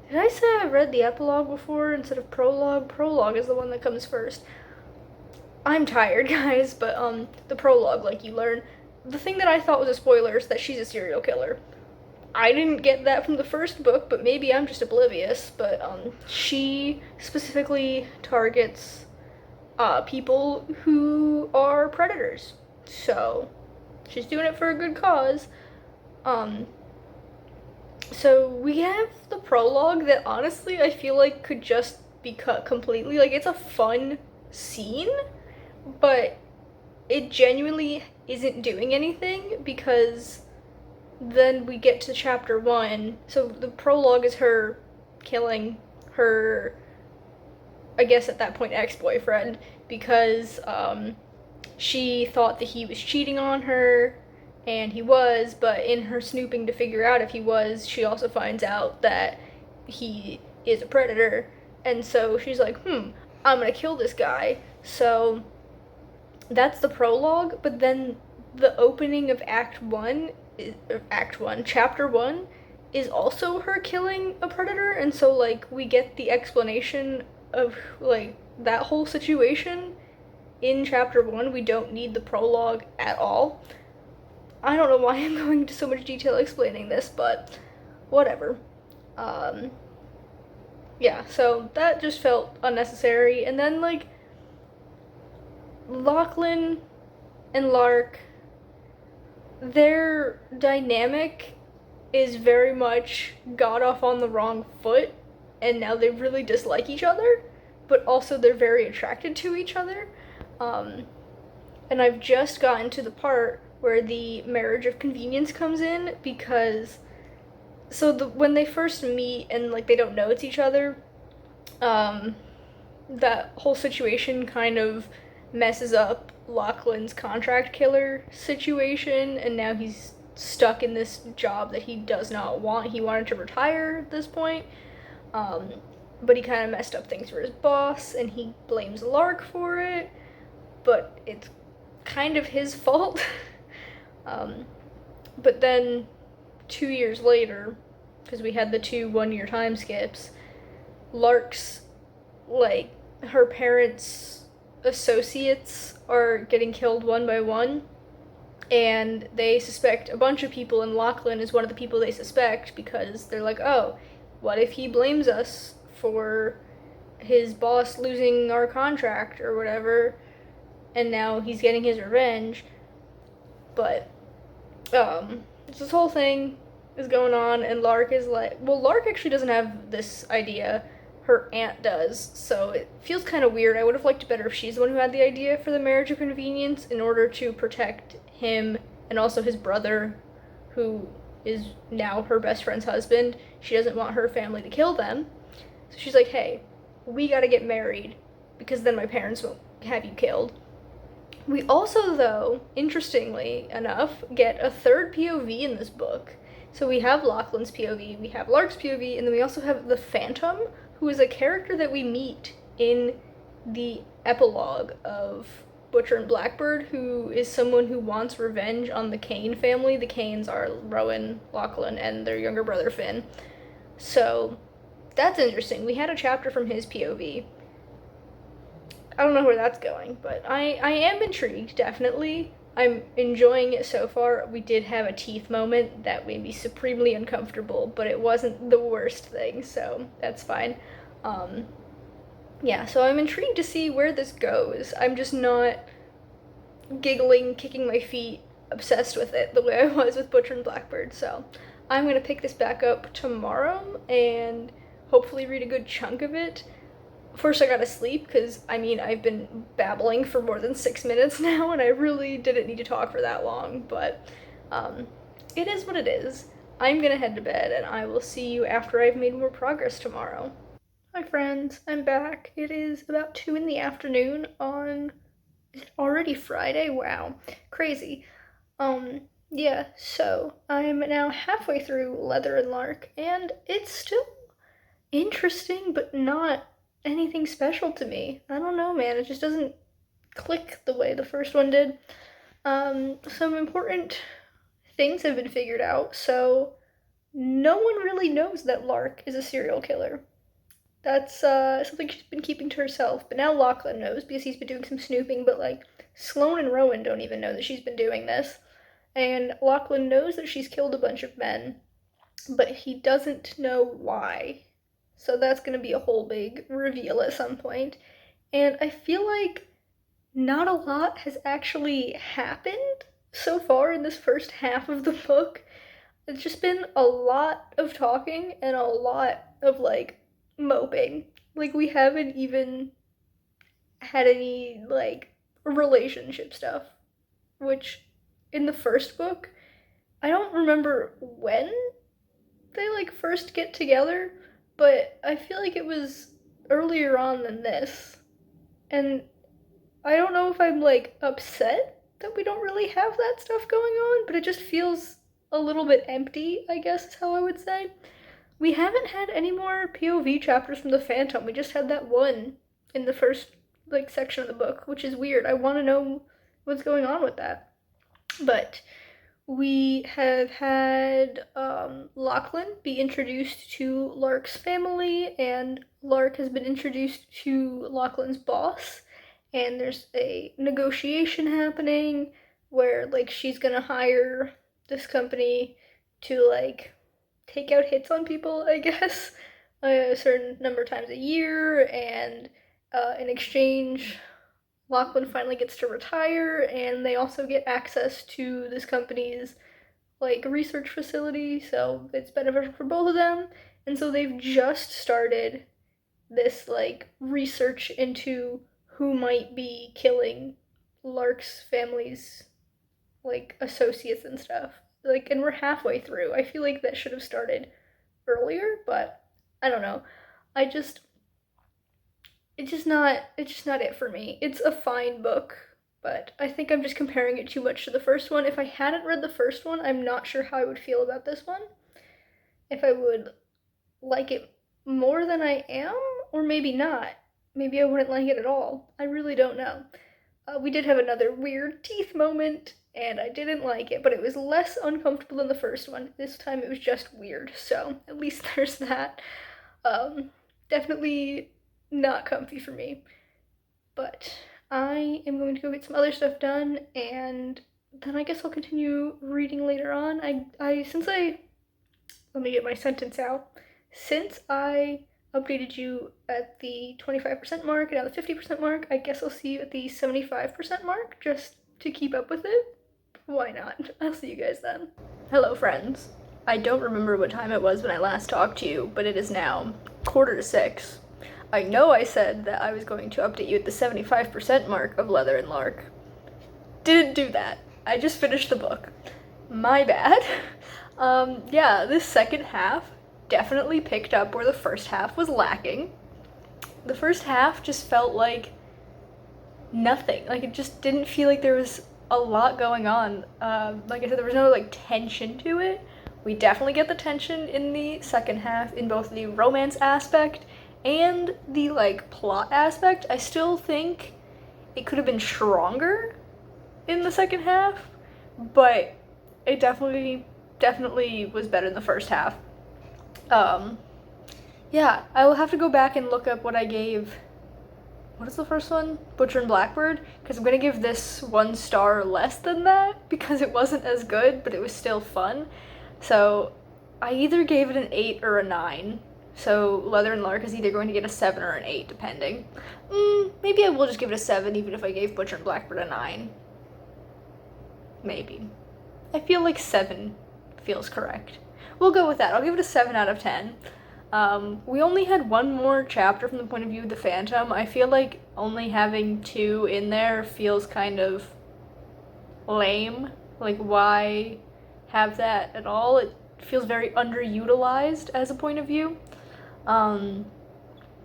Did I say I read the epilogue before instead of prologue? Prologue is the one that comes first. I'm tired, guys, but the prologue, like, you learn the thing that I thought was a spoiler is that she's a serial killer. I didn't get that from the first book, but maybe I'm just oblivious. But she specifically targets people who are predators. So she's doing it for a good cause. So we have the prologue that honestly I feel like could just be cut completely. Like, it's a fun scene, but it genuinely isn't doing anything, because then we get to chapter 1. So the prologue is her killing her, I guess at that point, ex-boyfriend, because she thought that he was cheating on her, and he was, but in her snooping to figure out if he was, she also finds out that he is a predator, and so she's like, I'm gonna kill this guy. So that's the prologue, but then the opening of chapter 1 is also her killing a predator, and so, like, we get the explanation of, like, that whole situation in chapter 1. We don't need the prologue at all. I don't know why I'm going into so much detail explaining this, but whatever. Yeah, so that just felt unnecessary. And then, like, Lachlan and Lark, their dynamic is very much got off on the wrong foot, and now they really dislike each other, but also they're very attracted to each other. And I've just gotten to the part where the marriage of convenience comes in, because when they first meet and, like, they don't know it's each other, that whole situation kind of messes up Lachlan's contract killer situation, and now he's stuck in this job that he does not want. He wanted to retire at this point, but he kind of messed up things for his boss, and he blames Lark for it, but it's kind of his fault. But then 2 years later, because we had the 2 1-year time skips, Lark's, like, her parents' associates are getting killed one by one, and they suspect a bunch of people, and Lachlan is one of the people they suspect, because they're like, oh, what if he blames us for his boss losing our contract or whatever, and now he's getting his revenge. But this whole thing is going on, and Lark is like, well, Lark actually doesn't have this idea, her aunt does, so it feels kind of weird. I would have liked it better if she's the one who had the idea for the marriage of convenience in order to protect him and also his brother, who is now her best friend's husband. She doesn't want her family to kill them, so she's like, hey, we gotta get married, because then my parents won't have you killed. We also, though, interestingly enough, get a third POV in this book. So we have Lachlan's POV, we have Lark's POV, and then we also have the Phantom, who is a character that we meet in the epilogue of Butcher and Blackbird, who is someone who wants revenge on the Kane family. The Kanes are Rowan, Lachlan, and their younger brother Finn. So that's interesting. We had a chapter from his POV. I don't know where that's going, but I am intrigued, definitely. I'm enjoying it so far. We did have a teeth moment that made me supremely uncomfortable, but it wasn't the worst thing, so that's fine. Yeah, so I'm intrigued to see where this goes. I'm just not giggling, kicking my feet, obsessed with it the way I was with Butcher and Blackbird, so I'm gonna pick this back up tomorrow and hopefully read a good chunk of it. First I gotta sleep, because, I mean, I've been babbling for more than 6 minutes now, and I really didn't need to talk for that long, but it is what it is. I'm gonna head to bed, and I will see you after I've made more progress tomorrow. Hi friends, I'm back. It is about 2 in the afternoon on, is it already Friday? Wow, crazy. Yeah, so I'm now halfway through Leather and Lark, and it's still interesting, but not anything special to me. I don't know, man. It just doesn't click the way the first one did. Some important things have been figured out, so no one really knows that Lark is a serial killer. That's something she's been keeping to herself. But now Lachlan knows because he's been doing some snooping, but like Sloane and Rowan don't even know that she's been doing this. And Lachlan knows that she's killed a bunch of men, but he doesn't know why. So that's going to be a whole big reveal at some point. And I feel like not a lot has actually happened so far in this first half of the book. It's just been a lot of talking and a lot of like moping. Like, we haven't even had any like relationship stuff, which in the first book, I don't remember when they like first get together, but I feel like it was earlier on than this. And I don't know if I'm like upset that we don't really have that stuff going on, but it just feels a little bit empty, I guess is how I would say. We haven't had any more POV chapters from the Phantom. We just had that one in the first like section of the book, which is weird. I want to know what's going on with that. But we have had Lachlan be introduced to Lark's family, and Lark has been introduced to Lachlan's boss. And there's a negotiation happening where like she's gonna hire this company to like take out hits on people, I guess, a certain number of times a year, and in exchange, Lachlan finally gets to retire, and they also get access to this company's like research facility, so it's beneficial for both of them. And so they've just started this like research into who might be killing Lark's family's like associates and stuff. Like, and we're halfway through. I feel like that should have started earlier, but I don't know. I just it's just not it for me. It's a fine book, but I think I'm just comparing it too much to the first one. If I hadn't read the first one, I'm not sure how I would feel about this one. If I would like it more than I am, or maybe not. Maybe I wouldn't like it at all. I really don't know. We did have another weird teeth moment, and I didn't like it, but it was less uncomfortable than the first one. This time it was just weird, so at least there's that. Um, Definitely not comfy for me. But I am going to go get some other stuff done, and then I guess I'll continue reading later on. Let me get my sentence out. Since I updated you at the 25% mark and now the 50% mark, I guess I'll see you at the 75% mark just to keep up with it. Why not? I'll see you guys then. Hello, friends. I don't remember what time it was when I last talked to you, but it is now 5:45. I know I said that I was going to update you at the 75% mark of Leather and Lark. Didn't do that. I just finished the book. My bad. Yeah, this second half definitely picked up where the first half was lacking. The first half just felt like nothing. Like, it just didn't feel like there was a lot going on. Like I said, there was no like tension to it. We definitely get the tension in the second half in both the romance aspect and the like plot aspect. I still think it could have been stronger in the second half, but it definitely was better in the first half. Yeah, I will have to go back and look up what I gave. What is the first one? Butcher and Blackbird? Because I'm gonna give this 1 star less than that because it wasn't as good, but it was still fun. So I either gave it an 8 or a 9. So Leather and Lark is either going to get a 7 or an 8, depending. Maybe I will just give it a 7, even if I gave Butcher and Blackbird a 9. Maybe. I feel like 7 feels correct. We'll go with that. I'll give it a 7 out of 10. We only had one more chapter from the point of view of the Phantom. I feel like only having 2 in there feels kind of lame. Like, why have that at all? It feels very underutilized as a point of view.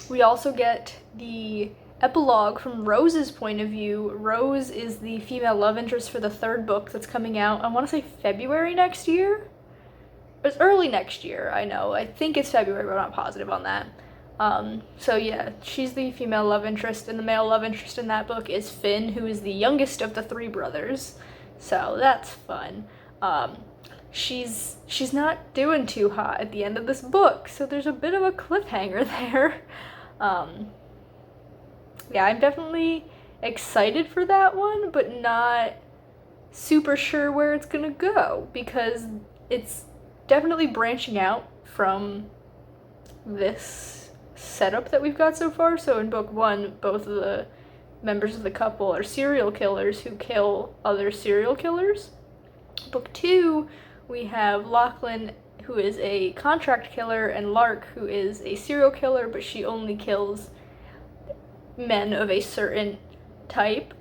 We also get the epilogue from Rose's point of view. Rose is the female love interest for the 3rd book that's coming out, I want to say February next year? It's early next year, I know. I think it's February, but I'm not positive on that. So yeah, she's the female love interest, and the male love interest in that book is Finn, who is the youngest of the three brothers. So that's fun. Um, she's not doing too hot at the end of this book, so there's a bit of a cliffhanger there. Um, yeah, I'm definitely excited for that one, but not super sure where it's gonna go because it's definitely branching out from this setup that we've got so far. So in book one, both of the members of the couple are serial killers who kill other serial killers. Book two, we have Lachlan, who is a contract killer, and Lark, who is a serial killer, but she only kills men of a certain type.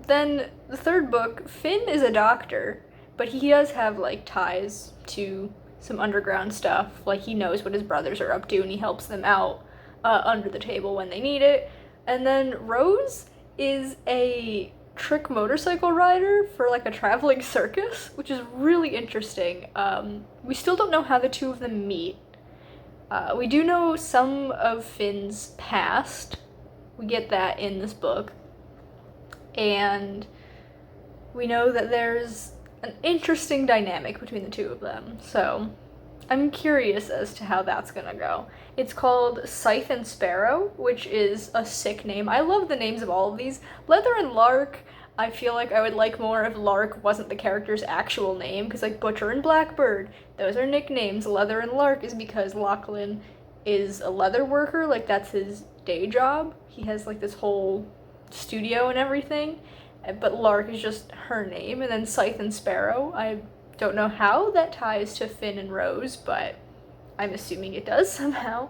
Then the third book, Finn is a doctor, but he does have like ties to some underground stuff. Like he knows what his brothers are up to and he helps them out under the table when they need it. And then Rose is a trick motorcycle rider for like a traveling circus, which is really interesting. We still don't know how the two of them meet. We do know some of Finn's past. We get that in this book. And we know that there's an interesting dynamic between the two of them. So I'm curious as to how that's gonna go. It's called Scythe and Sparrow, which is a sick name. I love the names of all of these. Leather and Lark, I feel like I would like more if Lark wasn't the character's actual name, because like Butcher and Blackbird, those are nicknames. Leather and Lark is because Lachlan is a leather worker, like that's his day job. He has like this whole studio and everything, but Lark is just her name. And then Scythe and Sparrow, I don't know how that ties to Finn and Rose, but I'm assuming it does somehow.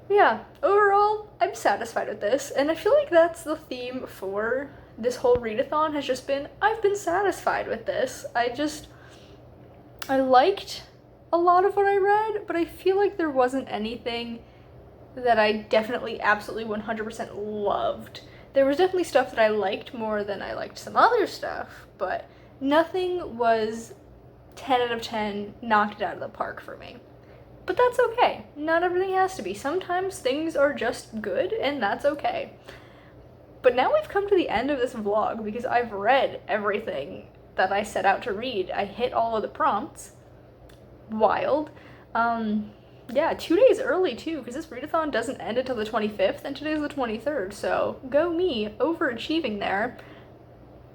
Yeah, overall, I'm satisfied with this, and I feel like that's the theme for this whole readathon has just been, I've been satisfied with this. I liked a lot of what I read, but I feel like there wasn't anything that I definitely absolutely 100% loved. There was definitely stuff that I liked more than I liked some other stuff, but nothing was 10 out of 10 knocked it out of the park for me. But that's okay. Not everything has to be. Sometimes things are just good, and that's okay. But now we've come to the end of this vlog because I've read everything that I set out to read. I hit all of the prompts. Wild. Yeah, 2 days early too, because this readathon doesn't end until the 25th, and today's the 23rd, so go me, overachieving there.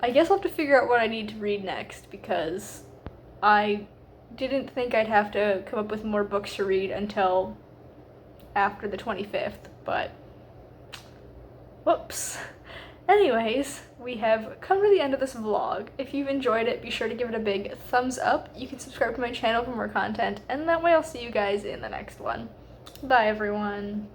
I guess I'll have to figure out what I need to read next, because I didn't think I'd have to come up with more books to read until after the 25th, but whoops. Anyways, we have come to the end of this vlog. If you've enjoyed it, be sure to give it a big thumbs up. You can subscribe to my channel for more content, and that way I'll see you guys in the next one. Bye, everyone.